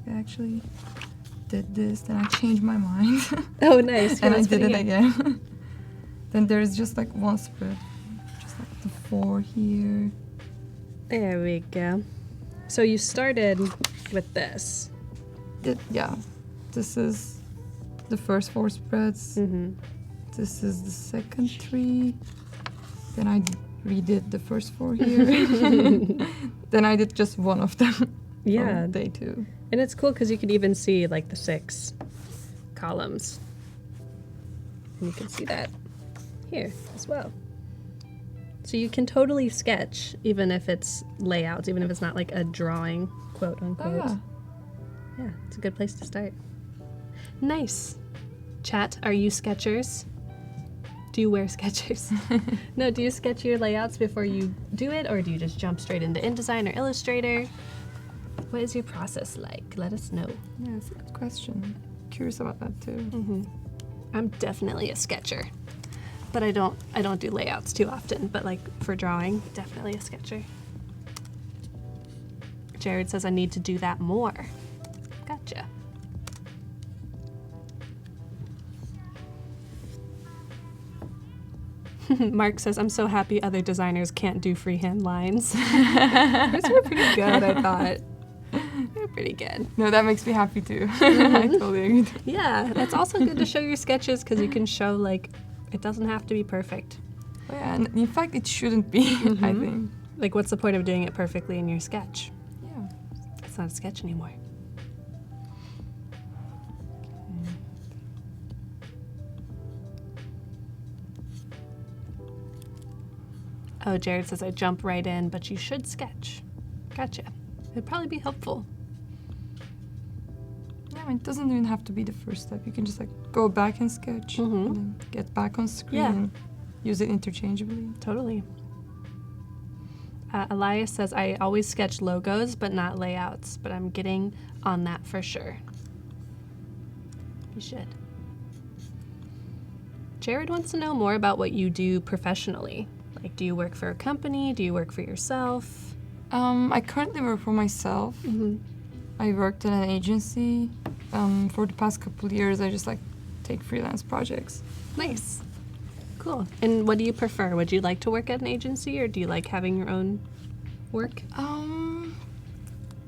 I actually did this, then I changed my mind. Oh, nice. And I did it again. Then there's just like one spread. Just like the 4 here. There we go. So you started with this. This is the first 4 spreads. This is the second 3. Then I redid the first 4 here. Then I did just one of them. Yeah. On day 2. And it's cool because you can even see like the 6 columns. And you can see that here as well. So you can totally sketch even if it's layouts, even if it's not like a drawing, quote unquote. Oh, yeah, it's a good place to start. Nice. Chat, are you sketchers? Do you wear Skechers? No, do you sketch your layouts before you do it, or do you just jump straight into InDesign or Illustrator? What is your process like? Let us know. Yeah, that's a good question. Curious about that too. I'm definitely a sketcher, but I don't do layouts too often. But like for drawing, definitely a sketcher. Jared says I need to do that more. Gotcha. Mark says, I'm so happy other designers can't do freehand lines. Those were pretty good, I thought. They're pretty good. No, that makes me happy too. I totally agree. Yeah, that's also good to show your sketches because you can show, like, it doesn't have to be perfect. Oh, yeah, and in fact, it shouldn't be, I think. Like, what's the point of doing it perfectly in your sketch? Yeah. It's not a sketch anymore. Oh, Jared says I jump right in, but you should sketch. Gotcha. It'd probably be helpful. Yeah, I mean, it doesn't even have to be the first step. You can just like go back and sketch and then get back on screen and use it interchangeably. Totally. Elias says I always sketch logos, but not layouts, but I'm getting on that for sure. You should. Jared wants to know more about what you do professionally. Like, do you work for a company? Do you work for yourself? I currently work for myself. I worked in an agency. For the past couple of years, I just like take freelance projects. Nice. Cool. And what do you prefer? Would you like to work at an agency, or do you like having your own work?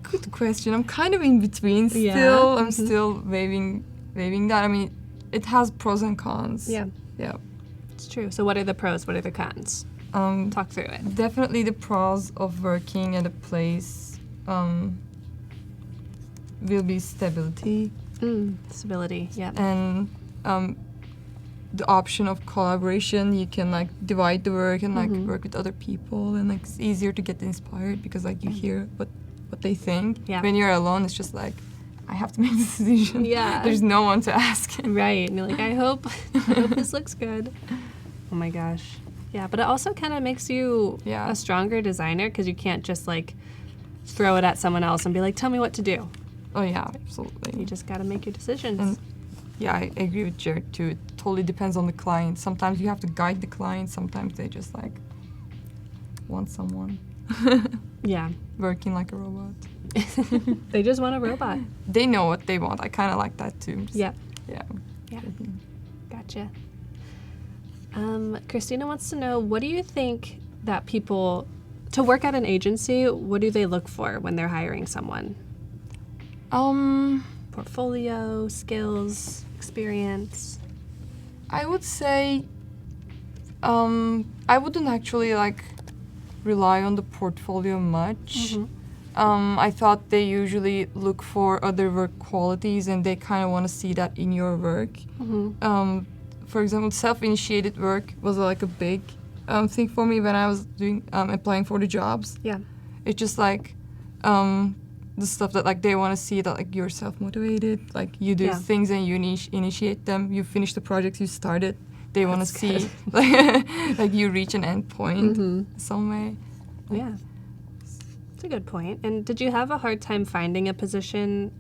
Good question. I'm kind of in between still. Yeah. I'm still weighing that. I mean, it has pros and cons. Yeah. Yeah. It's true. So what are the pros? What are the cons? Talk through it. Definitely the pros of working at a place will be stability. Stability, yeah. And the option of collaboration. You can like divide the work and like work with other people, and like it's easier to get inspired because like you hear what they think. Yeah. When you're alone, it's just like, I have to make this decision. Yeah. There's no one to ask. Right. And you're like, I hope this looks good. Oh my gosh. Yeah, but it also kind of makes you a stronger designer because you can't just like throw it at someone else and be like, tell me what to do. Oh yeah, absolutely. You just got to make your decisions. And yeah, I agree with Jared too. It totally depends on the client. Sometimes you have to guide the client. Sometimes they just like want someone. Yeah. Working like a robot. They just want a robot. They know what they want. I kind of like that too. Yeah. Yeah. Gotcha. Christina wants to know, what do you think that people, to work at an agency, what do they look for when they're hiring someone? Portfolio, skills, experience? I would say I wouldn't actually like rely on the portfolio much. I thought they usually look for other work qualities and they kind of want to see that in your work. For example, self-initiated work was like a big thing for me when I was doing applying for the jobs. Yeah. It's just like the stuff that like they want to see that like you're self-motivated, like you do things and you initiate them, you finish the projects you started. They want to see like you reach an end point some way. Yeah. That's a good point. And did you have a hard time finding a position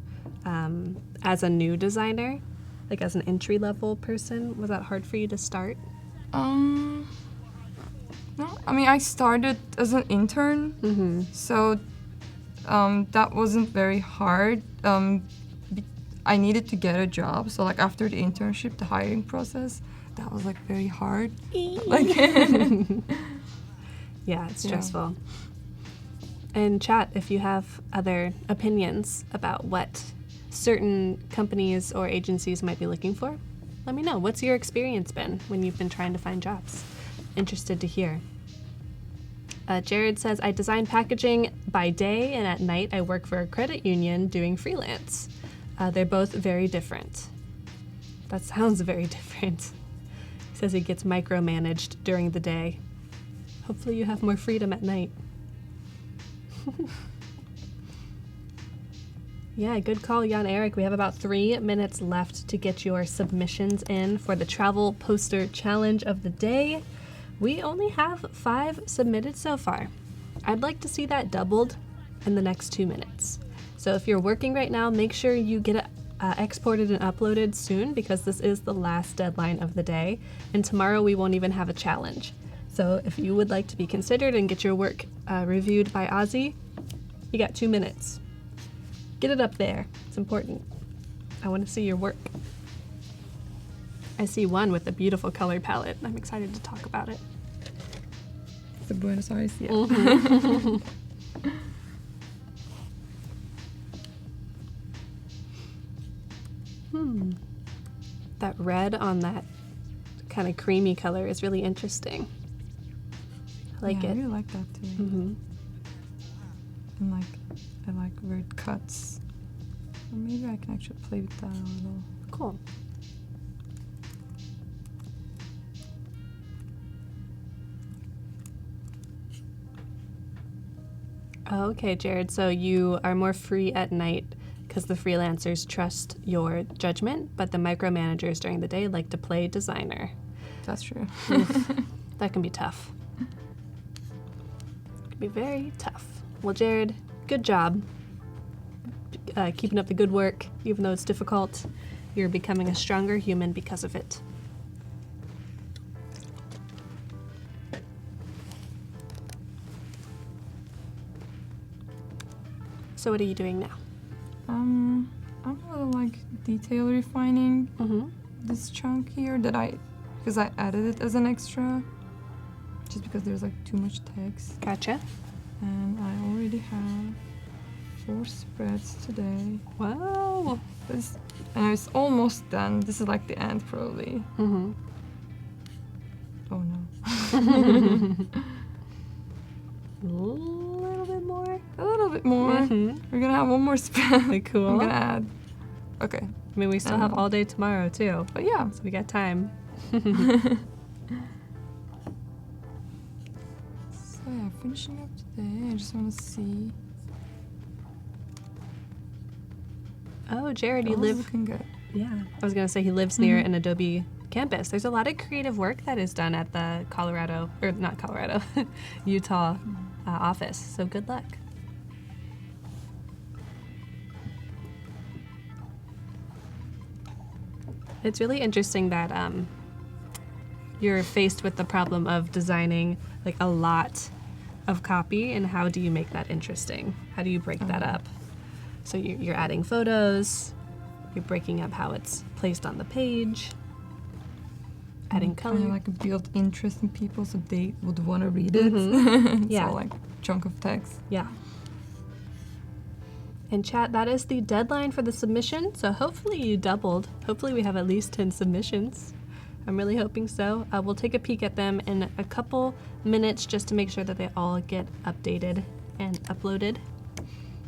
as a new designer? Like as an entry-level person? Was that hard for you to start? No. I mean, I started as an intern, so that wasn't very hard. I needed to get a job, so like after the internship, the hiring process, that was like very hard. Like, yeah, it's stressful. And chat if you have other opinions about what certain companies or agencies might be looking for. Let me know. What's your experience been when you've been trying to find jobs? Interested to hear. Jared says, I design packaging by day, and at night I work for a credit union doing freelance. They're both very different. That sounds very different. He says he gets micromanaged during the day. Hopefully you have more freedom at night. Yeah, good call, Jan Eric. We have about 3 minutes left to get your submissions in for the travel poster challenge of the day. We only have 5 submitted so far. I'd like to see that doubled in the next 2 minutes. So if you're working right now, make sure you get it exported and uploaded soon, because this is the last deadline of the day. And tomorrow we won't even have a challenge. So if you would like to be considered and get your work reviewed by Ozzy, you got 2 minutes. Get it up there. It's important. I want to see your work. I see one with a beautiful color palette. I'm excited to talk about it. The Buenos Aires, yeah. That red on that kind of creamy color is really interesting. I like it. I really like that too. And like, I like where it cuts. Or maybe I can actually play with that a little. Cool. Okay, Jared, so you are more free at night because the freelancers trust your judgment, but the micromanagers during the day like to play designer. That's true. That can be tough. It can be very tough. Well, Jared, good job keeping up the good work. Even though it's difficult, you're becoming a stronger human because of it. So what are you doing now? I'm a little like detail refining this chunk here because I added it as an extra, just because there's like too much text. Gotcha. And I already have 4 spreads today. Wow. And it's almost done. This is like the end probably. Oh no. A little bit more. We're gonna have one more spread. Cool. I'm gonna add. Okay. I mean, we still have all day tomorrow too. But yeah. So we got time. So yeah, finishing up today. I just want to see. Oh, Jared, you live. Looking good. Yeah. I was gonna say he lives near an Adobe campus. There's a lot of creative work that is done at the Utah office. So good luck. It's really interesting that you're faced with the problem of designing like a lot of copy, and how do you make that interesting? How do you break that up? So you're adding photos, you're breaking up how it's placed on the page, adding color. Kind of like build interest in people so they would want to read it. Yeah. So like chunk of text. Yeah. And chat, that is the deadline for the submission, so hopefully you doubled. Hopefully we have at least 10 submissions. I'm really hoping so. We'll take a peek at them in a couple minutes just to make sure that they all get updated and uploaded.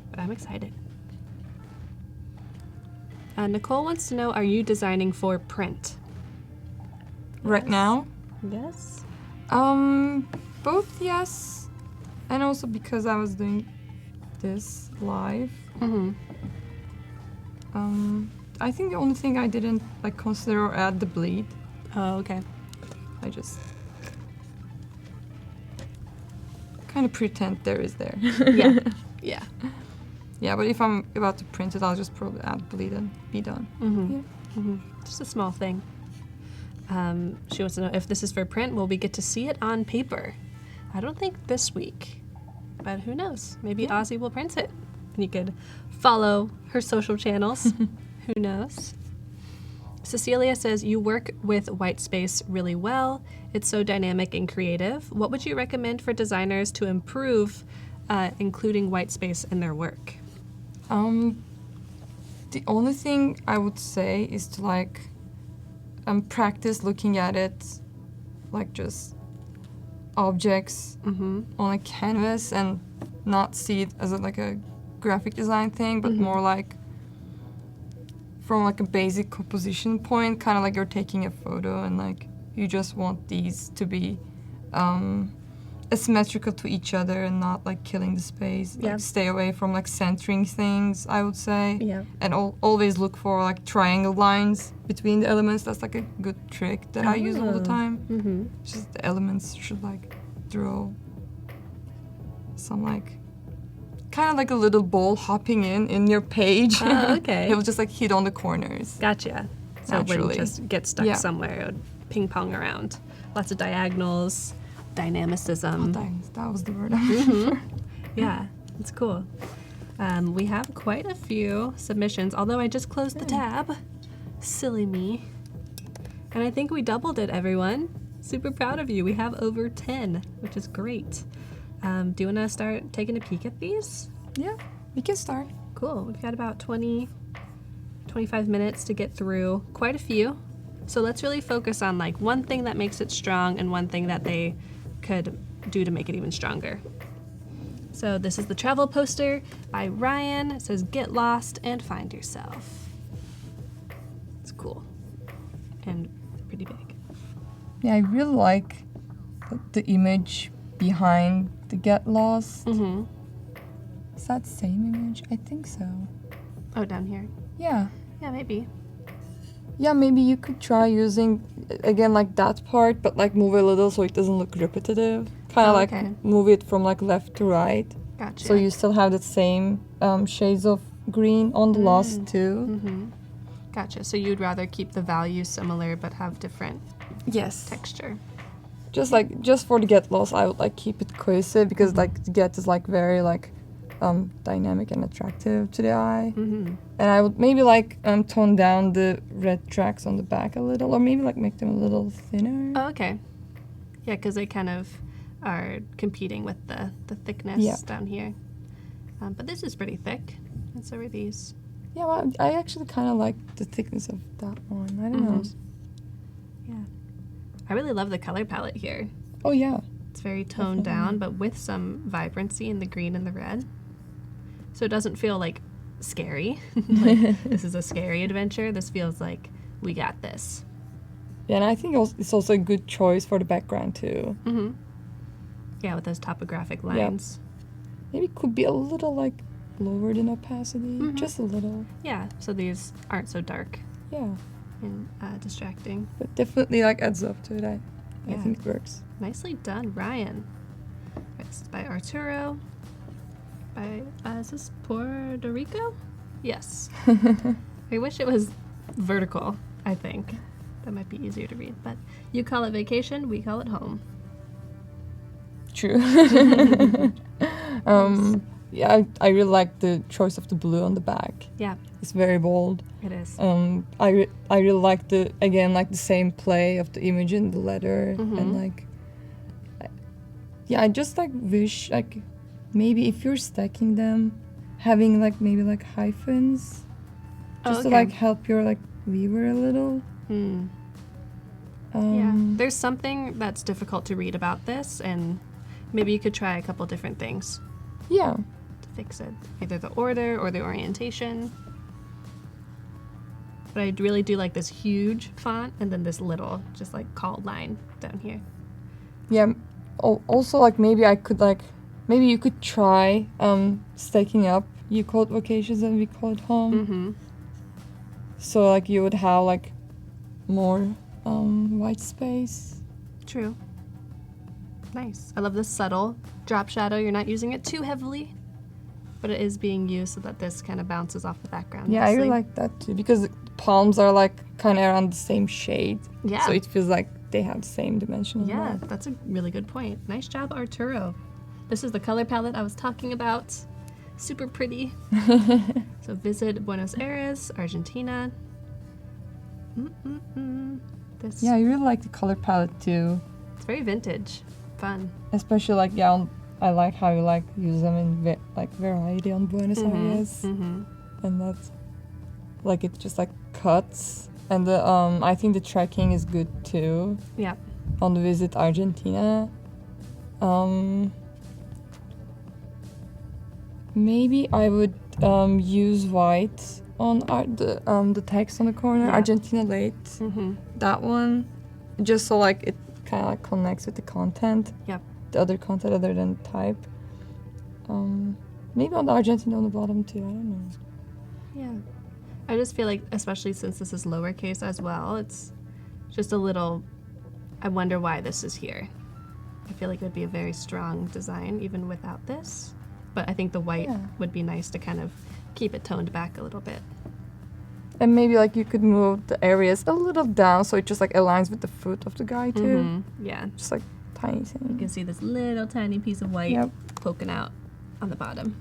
But I'm excited. Nicole wants to know, are you designing for print? Right now? Yes. Both yes, and also because I was doing this live. Mm-hmm. I think the only thing I didn't like consider or add the bleed. Oh, okay. I just kind of pretend there is there. Yeah. Yeah. Yeah, but if I'm about to print it, I'll just probably add bleed and be done. Mm-hmm. Yeah. Mm-hmm. Just a small thing. She wants to know if this is for print, will we get to see it on paper? I don't think this week, but who knows? Maybe Ozzy will print it. And you could follow her social channels. Who knows? Cecilia says, you work with white space really well. It's so dynamic and creative. What would you recommend for designers to improve including white space in their work? The only thing I would say is to like practice looking at it like just objects on a canvas and not see it as like a graphic design thing, but more like from like a basic composition point, kind of like you're taking a photo and like you just want these to be asymmetrical to each other and not like killing the space. Yeah. Like stay away from like centering things, I would say. Yeah. And always look for like triangle lines between the elements. That's like a good trick that I use all the time. Mm-hmm. Just the elements should like draw some like kind of like a little ball hopping in your page. Oh, okay. It will just like hit on the corners. Gotcha. So it wouldn't Naturally. just get stuck Yeah. somewhere. It would ping pong around. Lots of diagonals, dynamicism. That was the word I'm looking for. Yeah, it's cool. We have quite a few submissions, although I just closed the tab. Silly me. And I think we doubled it, everyone. Super proud of you. We have over 10, which is great. Do you want to start taking a peek at these? Yeah, we can start. Cool. We've got about 25 minutes to get through quite a few. So let's really focus on like one thing that makes it strong and one thing that they could do to make it even stronger. So this is the travel poster by Ryan. It says, "Get lost and find yourself." It's cool and pretty big. Yeah, I really like the image behind the get lost. Mm-hmm. Is that the same image? I think so. Oh, down here. Yeah. Yeah, maybe. Yeah, maybe you could try using, again, like that part, but like move a little so it doesn't look repetitive. Kind of like okay. move it from like left to right. Gotcha. So you still have the same shades of green on the lost too. Mm-hmm. Gotcha. So you'd rather keep the values similar but have different Yes. texture. Just for the get lost, I would like keep it cohesive because like the get is like very like dynamic and attractive to the eye. Mm-hmm. And I would maybe like tone down the red tracks on the back a little, or maybe like make them a little thinner. Oh, okay. Yeah, because they kind of are competing with the thickness down here. But this is pretty thick, and so are these. Yeah, well, I actually kind of like the thickness of that one. I don't know. Yeah. I really love the color palette here. Oh yeah. It's very toned down, but with some vibrancy in the green and the red. So it doesn't feel like scary. Like this is a scary adventure. This feels like we got this. Yeah, and I think it's also a good choice for the background too. Mm-hmm. Yeah, with those topographic lines. Maybe it could be a little like lowered in opacity, just a little. Yeah, so these aren't so dark Yeah, and distracting. but definitely like adds up to it. I Yeah. think it works. Nicely done, Ryan. It's by Arturo. By, is this Puerto Rico? Yes. I wish it was vertical, I think. That might be easier to read. But you call it vacation, we call it home. True. Yeah, I really like the choice of the blue on the back. Yeah, It's very bold. it is. I really like the same play of the image and the letter and like I just like wish like maybe if you're stacking them, having like maybe like hyphens just to like help your like viewer a little. There's something that's difficult to read about this, and maybe you could try a couple different things Yeah. to fix it. Either the order or the orientation. But I really do like this huge font and then this little, just like called line down here. Yeah. Also, like, maybe I could, like, maybe you could try stacking up. You call it vacations and we call it home. Mm-hmm. So, like, you would have, like, more white space. True. Nice. I love this subtle drop shadow. You're not using it too heavily, but it is being used so that this kind of bounces off the background. Yeah, I really like that too, because the palms are, like, kind of around the same shade. Yeah. So it feels like they have the same dimension as Yeah, well. that's a really good point. Nice job, Arturo. This is the color palette I was talking about. Super pretty. So visit Buenos Aires, Argentina. This, Yeah, I really like the color palette too. it's very vintage. Fun. Especially, like, yeah, I like how you, like, use them in variety on Buenos Aires. Mm-hmm. And that's, like, it just, like, cuts. And the I think the tracking is good too Yeah. on the Visit Argentina. Maybe I would use white on the text on the corner. Yeah. Argentina late. Mm-hmm. That one, just so, like, it kind of, like, connects with the content. Yep. The other content other than type. Maybe on the Argentina on the bottom too. I don't know. Yeah. I just feel like, especially since this is lowercase as well, it's just a little, I wonder why this is here. I feel like it would be a very strong design even without this. But I think the white would be nice to kind of keep it toned back a little bit. And maybe, like, you could move the areas a little down so it just, like, aligns with the foot of the guy too. Mm-hmm. Yeah. Just, like, tiny thing. You can see this little tiny piece of white poking out on the bottom.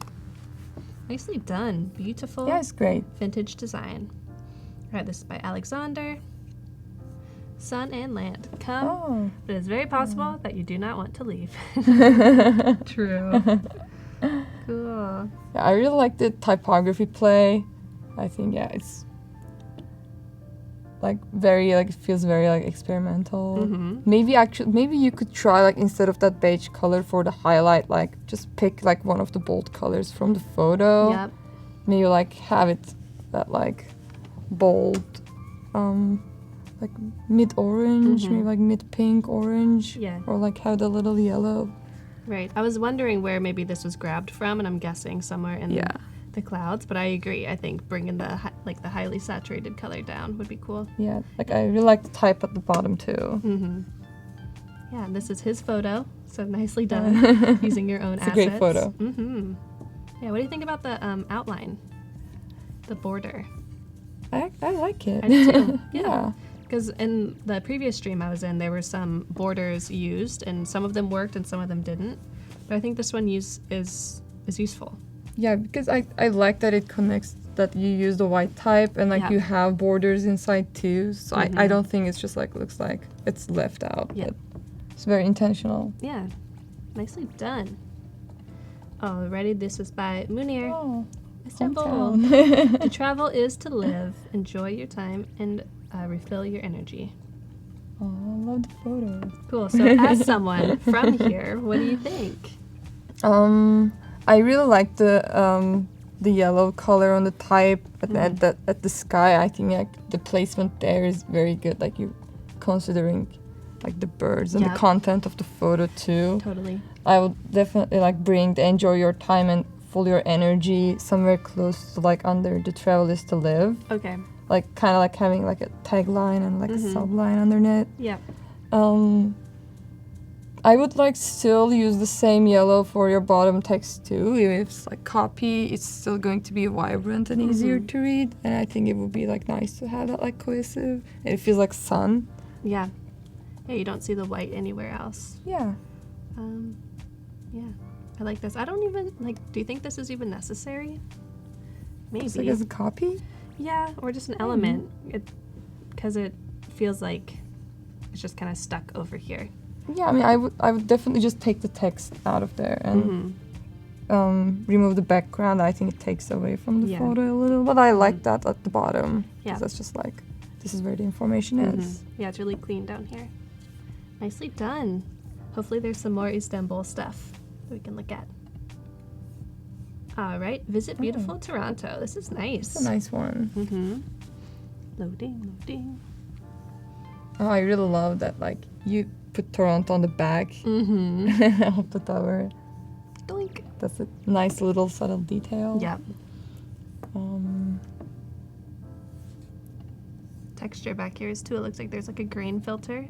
Nicely done. Beautiful. Yeah, it's great. Vintage design. All right, this is by Alexander. Sun and land come, but it's very possible that you do not want to leave. True. Cool. Yeah, I really like the typography play. I think, yeah, it's, like, very, like, it feels very, like, experimental. Mm-hmm. Maybe you could try, like, instead of that beige color for the highlight, like, just pick, like, one of the bold colors from the photo. Yep. Maybe, like, have it that, like, bold, like, mid-orange, maybe, like, mid-pink orange. Yeah. Or, like, have the little yellow. Right. I was wondering where maybe this was grabbed from, and I'm guessing somewhere in the clouds, but I agree. I think bringing the the highly saturated color down would be cool. Yeah, like, I really like the type at the bottom too. Mm-hmm. Yeah, and this is his photo, so nicely done using your own assets. It's a great photo. Mm-hmm. Yeah, what do you think about the outline, the border? I like it. I do too. Yeah. Because in the previous stream I was in, there were some borders used, and some of them worked and some of them didn't. But I think this one is useful. Yeah, because I like that it connects, that you use the white type and, like, you have borders inside too. So I don't think it's just, like, looks like it's left out. Yeah. But it's very intentional. Yeah, nicely done. Alrighty, this is by Munir. Oh, Istanbul. hometown. To travel is to live. Enjoy your time and refill your energy. Oh, I love the photos. Cool. So as someone from here, what do you think? I really like the yellow color on the type at the sky. I think, like, the placement there is very good. Like, you considering, like, the birds and the content of the photo too. Totally. I would definitely, like, bring the enjoy your time and full your energy somewhere close to, like, under the travel is to live. Okay. Like, kind of like having, like, a tagline and, like, a subline underneath. Yeah. I would, like, still use the same yellow for your bottom text too. Even if it's, like, copy, it's still going to be vibrant and easier to read. And I think it would be, like, nice to have that, like, cohesive. And it feels like sun. Yeah. Yeah, you don't see the white anywhere else. Yeah. Yeah. I like this. I don't even, like, do you think this is even necessary? Maybe. Just, like, as a copy? Yeah, or just an element. Because it feels like it's just kind of stuck over here. Yeah, I mean, I would definitely just take the text out of there and remove the background. I think it takes away from the photo a little, but I like that at the bottom. Yeah, that's just like this is where the information is. Yeah, it's really clean down here. Nicely done. Hopefully there's some more Istanbul stuff that we can look at. All right, visit beautiful Toronto. This is nice. It's a nice one. Loading. Oh, I really love that, like, you put Toronto on the back of the tower. Doink. That's a nice little subtle detail. Yeah. Texture back here is too. It looks like there's like a grain filter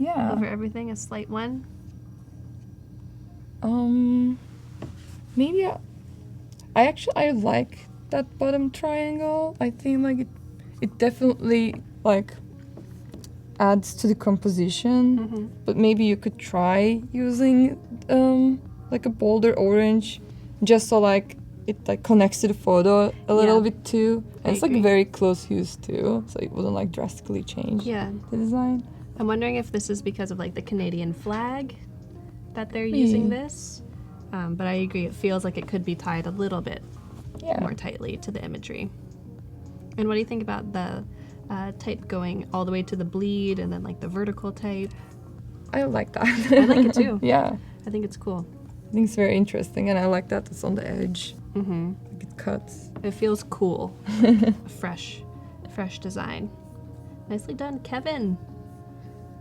over everything, a slight one. Maybe I like that bottom triangle. I think like it definitely like adds to the composition, but maybe you could try using like a bolder orange just so like it like connects to the photo a little bit too. And it's like very close use too, so it wouldn't like drastically change the design. I'm wondering if this is because of like the Canadian flag that they're using this. But I agree, it feels like it could be tied a little bit more tightly to the imagery. And what do you think about the type going all the way to the bleed and then like the vertical type? I like that. I like it too. Yeah. I think it's cool. I think it's very interesting, and I like that it's on the edge. Like it cuts. It feels cool. Fresh design. Nicely done, Kevin.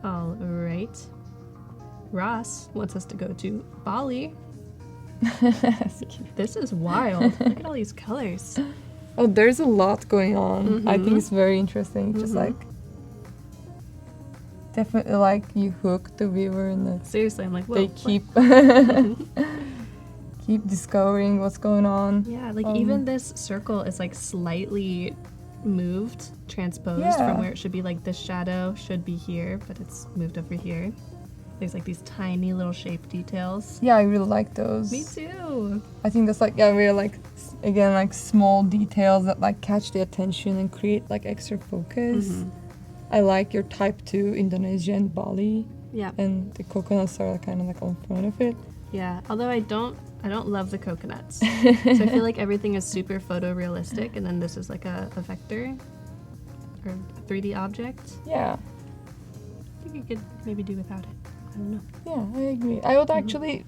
All right. Ross wants us to go to Bali. This is wild. Look at all these colors. Oh, there's a lot going on. I think it's very interesting. Just like definitely like you hook the viewer and Seriously, I'm like, whoa. they keep keep discovering what's going on. Yeah, like even this circle is like slightly moved, transposed from where it should be. Like this shadow should be here, but it's moved over here. There's like these tiny little shape details. Yeah, I really like those. Me too. I think that's like, really like, again, like small details that like catch the attention and create like extra focus. I like your type 2 Indonesia and Bali. Yeah. And the coconuts are kind of like on front of it. Yeah, although I don't love the coconuts. So I feel like everything is super photorealistic, and then this is like a vector or a 3D object. Yeah. I think you could maybe do without it. I don't know. Yeah, I agree. I would actually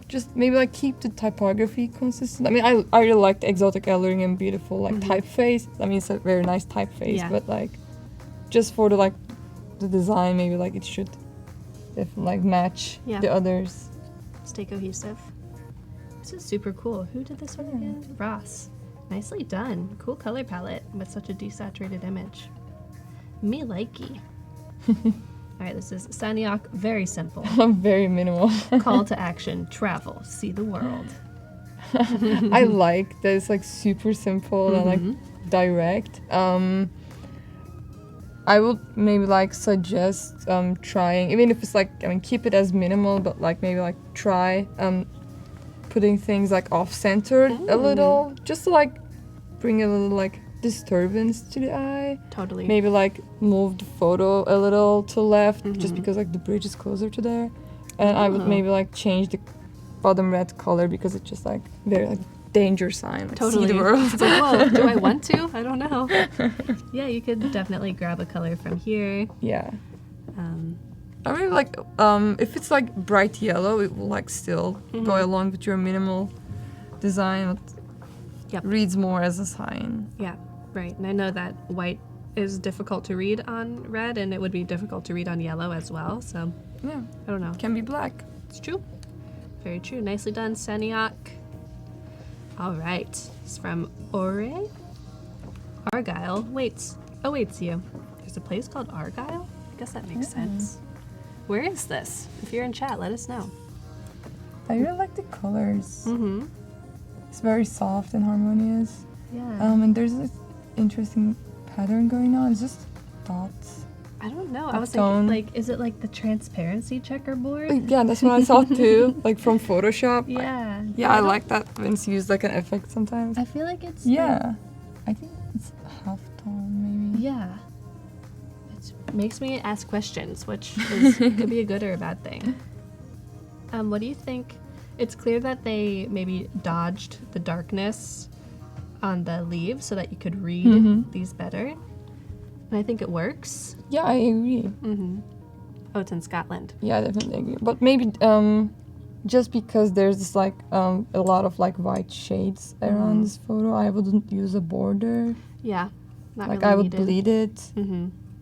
just maybe like keep the typography consistent. I mean, I really like the exotic coloring and beautiful like typeface. I mean, it's a very nice typeface, but like just for the like the design, maybe like it should definitely like match the others. Stay cohesive. This is super cool. Who did this one again? Ross. Nicely done. Cool color palette with such a desaturated image. Me likey. All right, this is Sanyak. Very simple. Very minimal. Call to action: travel, see the world. I like that it's like super simple and like direct. I would maybe like suggest trying, even if it's like, I mean, keep it as minimal, but like maybe like try putting things like off-centered a little, just to like bring a little like disturbance to the eye. Totally. Maybe like move the photo a little to left, just because like the bridge is closer to there. And I would maybe like change the bottom red color because it's just like very like danger sign. Like, totally. See the world. It's like, whoa, do I want to? I don't know. Yeah, you could definitely grab a color from here. Yeah. I really like, if it's like bright yellow, it will like still go along with your minimal design. It reads more as a sign. Yeah, right. And I know that white is difficult to read on red, and it would be difficult to read on yellow as well. So, yeah, I don't know. Can be black. It's true. Very true. Nicely done, Sanyak. All right. It's from Ore. Argyle awaits you. There's a place called Argyle? I guess that makes sense. Where is this? If you're in chat, let us know. I really like the colors. It's very soft and harmonious. Yeah. And there's this interesting pattern going on. It's just dots. I don't know. I was thinking, like, is it like the transparency checkerboard? Yeah, that's what I thought too. Like from Photoshop. Yeah. I like that when it's used like an effect sometimes. I feel like it's... Yeah. I think it's half tone maybe. Yeah. It makes me ask questions, which could be a good or a bad thing. What do you think? It's clear that they maybe dodged the darkness on the leaves so that you could read these better. And I think it works. Yeah, I agree. Oh, it's in Scotland. Yeah, I definitely agree. But maybe just because there's this like a lot of like white shades around this photo, I wouldn't use a border. Yeah, not Like really I would needed. bleed it.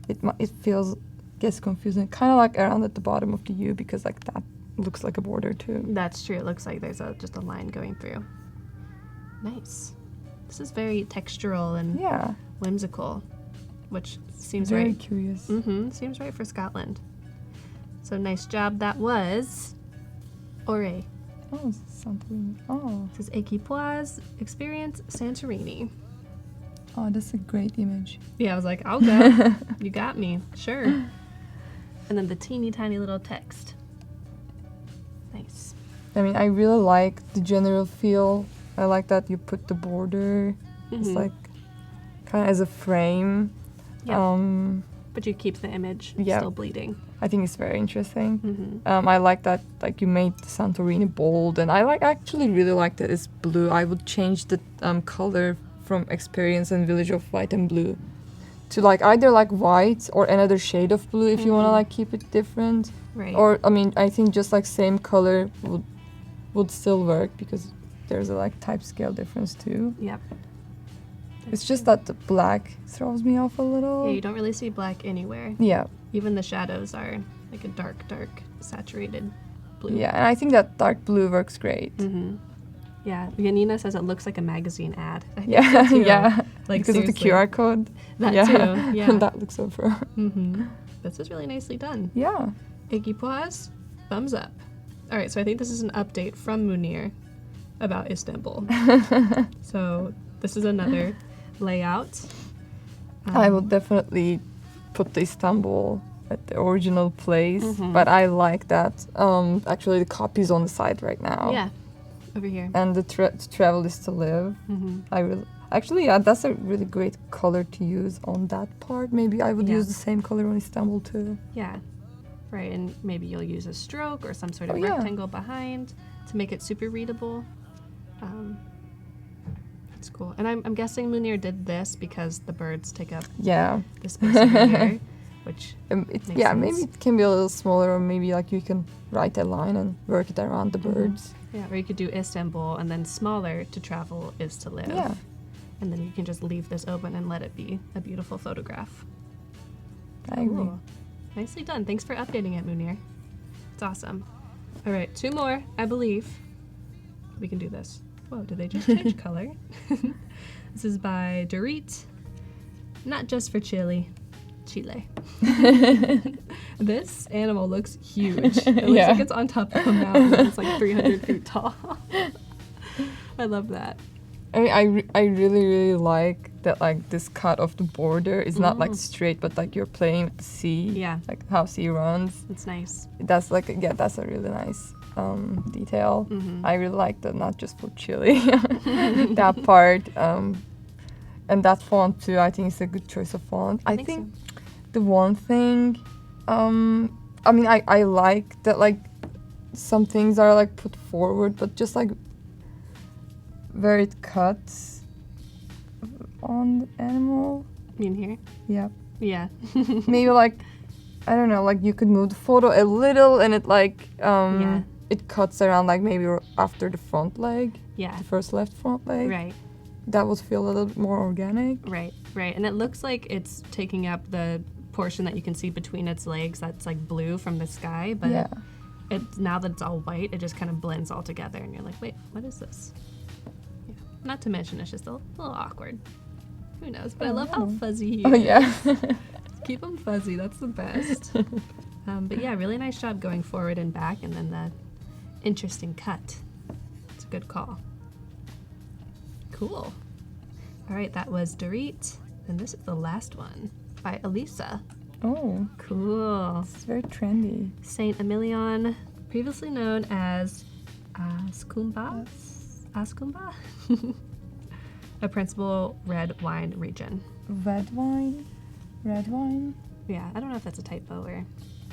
It gets confusing. Kind of like around at the bottom of the U, because like that looks like a border too. That's true. It looks like there's just a line going through. Nice. This is very textural and whimsical, which seems very right. curious. Seems right for Scotland. So nice job. That was Ore. Oh, Santorini. Oh. This is Equipoise Experience Santorini. Oh, that's a great image. Yeah, I was like, I'll go. You got me. Sure. And then the teeny tiny little text. Nice. I mean, I really like the general feel. I like that you put the border. It's like kind of as a frame. Yeah. But you keep the image still bleeding. I think it's very interesting. I like that like you made Santorini bold, and I actually really like that it's blue. I would change the color from Experience and Village of White and Blue to like either like white or another shade of blue if you want to like keep it different. Right. Or I mean, I think just like same color would still work, because there's a like type scale difference too. Yep. It's just that the black throws me off a little. Yeah, you don't really see black anywhere. Yeah. Even the shadows are like a dark saturated blue. Yeah, and I think that dark blue works great. Yeah, Janina says it looks like a magazine ad. I think Yeah, so too. yeah. Like because seriously. of the QR code. That too, yeah. That looks so pro. This is really nicely done. Yeah. Equipoise, thumbs up. All right, so I think this is an update from Munir about Istanbul. So this is another layout. I will definitely put the Istanbul at the original place, but I like that actually the copy is on the side right now. Yeah, over here. And the travel is to live. I really actually, that's a really great color to use on that part. Maybe I would use the same color on Istanbul too. Yeah, right, and maybe you'll use a stroke or some sort of rectangle behind to make it super readable. It's cool. And I'm guessing Munir did this because the birds take up the space over here, which makes sense. Maybe it can be a little smaller, or maybe like you can write a line and work it around the birds. Yeah, or you could do Istanbul and then smaller to travel is to live. Yeah. And then you can just leave this open and let it be a beautiful photograph. I agree. Nicely done. Thanks for updating it, Munir. It's awesome. All right, 2 more, I believe. We can do this. Whoa, did they just change color? This is by Dorit. Not just for Chile. This animal looks huge. It looks like it's on top of a mountain. It's like 300 feet tall. I love that. I mean, I really, really like that, like, this cut of the border is not, like, straight, but, like, you're playing with the sea. Yeah. Like, how sea runs. It's nice. That's, like, that's a really nice detail. I really like that, not just for Chile. That part. And that font, too, I think it's a good choice of font. I think so. The one thing, I mean, I like that, like, some things are, like, put forward, but just, like, where it cuts on the animal. You mean here? Yeah. Yeah. Maybe, like, I don't know, like, you could move the photo a little and it, like, it cuts around, like, maybe after the front leg. Yeah. The first left front leg. Right. That would feel a little bit more organic. Right, right. And it looks like it's taking up the portion that you can see between its legs that's, like, blue from the sky, but now that it's all white, it just kind of blends all together, and you're like, wait, what is this? Yeah. Not to mention, it's just a little awkward. Who knows? But I love how fuzzy he is. Oh, yeah. Keep them fuzzy. That's the best. But yeah, really nice job going forward and back, and then the interesting cut. It's a good call. Cool. All right, that was Dorit, and this is the last one by Elisa. Oh. Cool. It's very trendy. Saint Emilion, previously known as Ascumba? A principal red wine region. Red wine? Red wine? Yeah, I don't know if that's a typo or...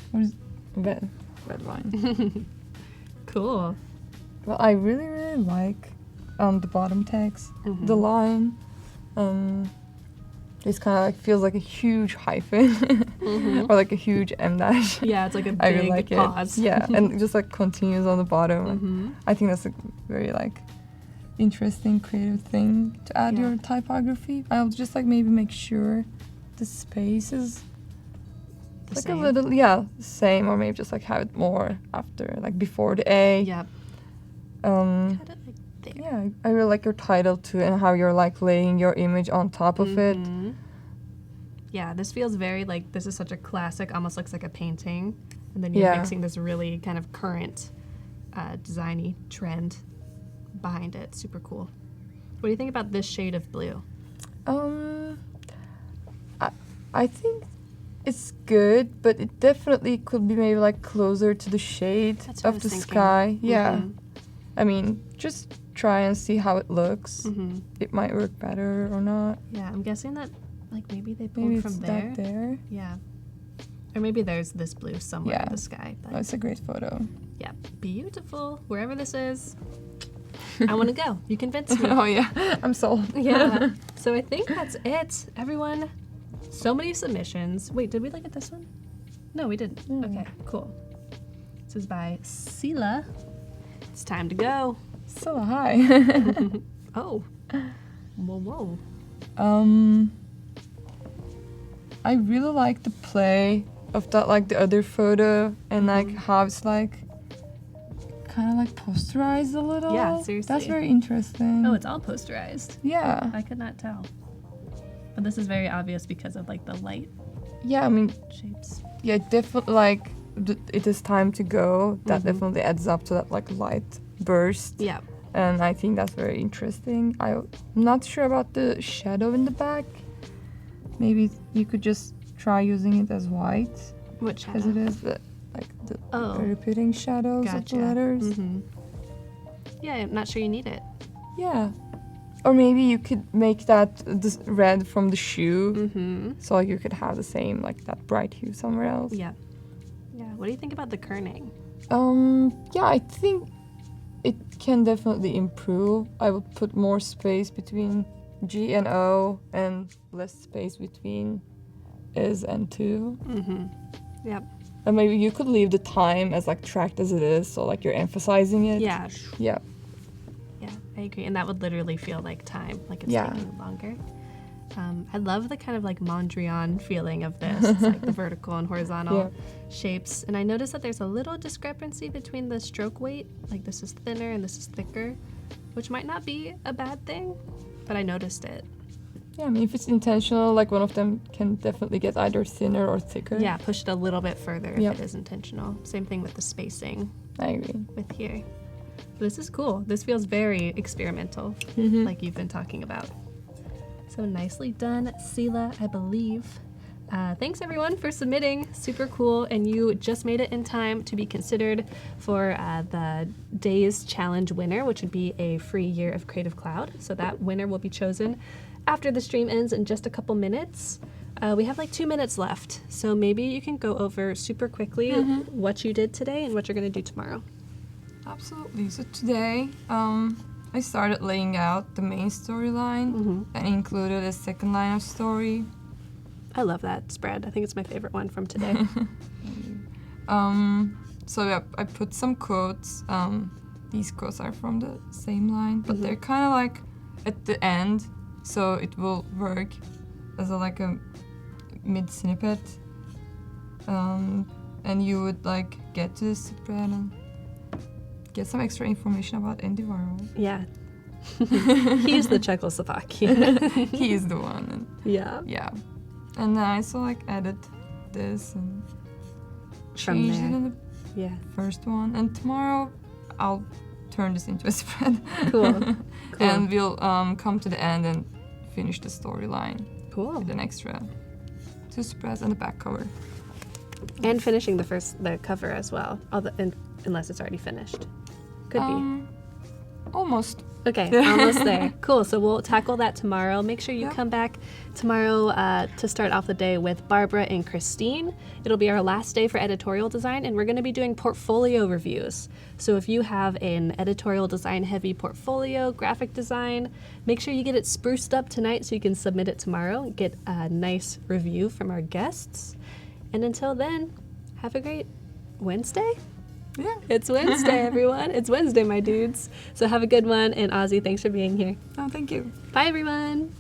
What is red wine? Cool. Well, I really, really like the bottom text, the line. This kind of like feels like a huge hyphen or like a huge M dash. Yeah, it's like a I really big like pause. it. Yeah, and it just like continues on the bottom. I think that's a very like interesting creative thing to add your typography. I'll just like maybe make sure the space is The like same. a little same, or maybe just like have it more after, like before the A. Yep. Um, Cut it like there. yeah, I really like your title too, and how you're like laying your image on top of it. Yeah, this feels very like this is such a classic, almost looks like a painting, and then you're mixing this really kind of current designy trend behind it. Super cool. What do you think about this shade of blue? I think it's good, but it definitely could be maybe like closer to the shade That's what I of was the thinking. sky. Yeah. I mean, just try and see how it looks. Mm-hmm. It might work better or not. Yeah, I'm guessing that like maybe they pulled Maybe from it's there. that there. Yeah. Or maybe there's this blue somewhere in the sky. But That's a great photo. yeah, beautiful. Wherever this is, I want to go. You convinced me. Oh yeah, I'm sold. Yeah. So I think that's it. Everyone, so many submissions. Wait, did we look at this one? No, we didn't. Okay, cool. This is by Sila. It's time to go. So hi. Oh. Whoa. I really like the play of that, like the other photo, and like how it's like kind of like posterized a little. Yeah, seriously. That's very interesting. Oh, it's all posterized. Yeah. I could not tell. But this is very obvious because of like the light Yeah, I mean, shapes. yeah, definitely like it is time to go. That definitely adds up to that like light burst. Yeah. And I think that's very interesting. I'm not sure about the shadow in the back. Maybe you could just try using it as white, What shadow? because it is the repeating shadows of Gotcha. the letters. Yeah, I'm not sure you need it. Yeah. Or maybe you could make that this red from the shoe, so like you could have the same like that bright hue somewhere else. Yeah. Yeah. What do you think about the kerning? Yeah, I think it can definitely improve. I would put more space between G and O and less space between is and to. Yep. And maybe you could leave the time as like tracked as it is, so like you're emphasizing it. Yeah. Yeah. Yeah, I agree. And that would literally feel like time, like it's Yeah. taking longer. I love the kind of like Mondrian feeling of this. It's like the vertical and horizontal shapes. And I noticed that there's a little discrepancy between the stroke weight. Like this is thinner and this is thicker, which might not be a bad thing, but I noticed it. Yeah, I mean, if it's intentional, like one of them can definitely get either thinner or thicker. Yeah, push it a little bit further if Yep. it is intentional. Same thing with the spacing I agree. with here. This is cool. This feels very experimental, like you've been talking about. So nicely done, Sila, I believe. Thanks everyone for submitting. Super cool, and you just made it in time to be considered for the Days Challenge winner, which would be a free year of Creative Cloud. So that winner will be chosen after the stream ends in just a couple minutes. We have like 2 minutes left, so maybe you can go over super quickly what you did today and what you're gonna do tomorrow. Absolutely. So today, I started laying out the main storyline and included a second line of story. I love that spread. I think it's my favorite one from today. So yeah, I put some quotes. These quotes are from the same line, but they're kind of like at the end, so it will work as like a mid snippet. And you would like get to the spread and get some extra information about Andy Warhol. Yeah. He's the Czechoslovakian. He is the one. And Yeah. yeah. And then I also like added this and From changed there. it in the Yeah. first one. And tomorrow I'll turn this into a spread. Cool. And we'll come to the end and finish the storyline Cool. with an extra 2 spreads and a back cover. And finishing the cover as well, unless it's already finished. Could be. Almost. Okay, almost there. Cool. So we'll tackle that tomorrow. Make sure you come back tomorrow to start off the day with Barbara and Christine. It'll be our last day for editorial design, and we're going to be doing portfolio reviews. So if you have an editorial design heavy portfolio, graphic design, make sure you get it spruced up tonight so you can submit it tomorrow and get a nice review from our guests. And until then, have a great Wednesday. Yeah. It's Wednesday, everyone. It's Wednesday, my dudes. So have a good one. And Ozzy, thanks for being here. Oh, thank you. Bye, everyone.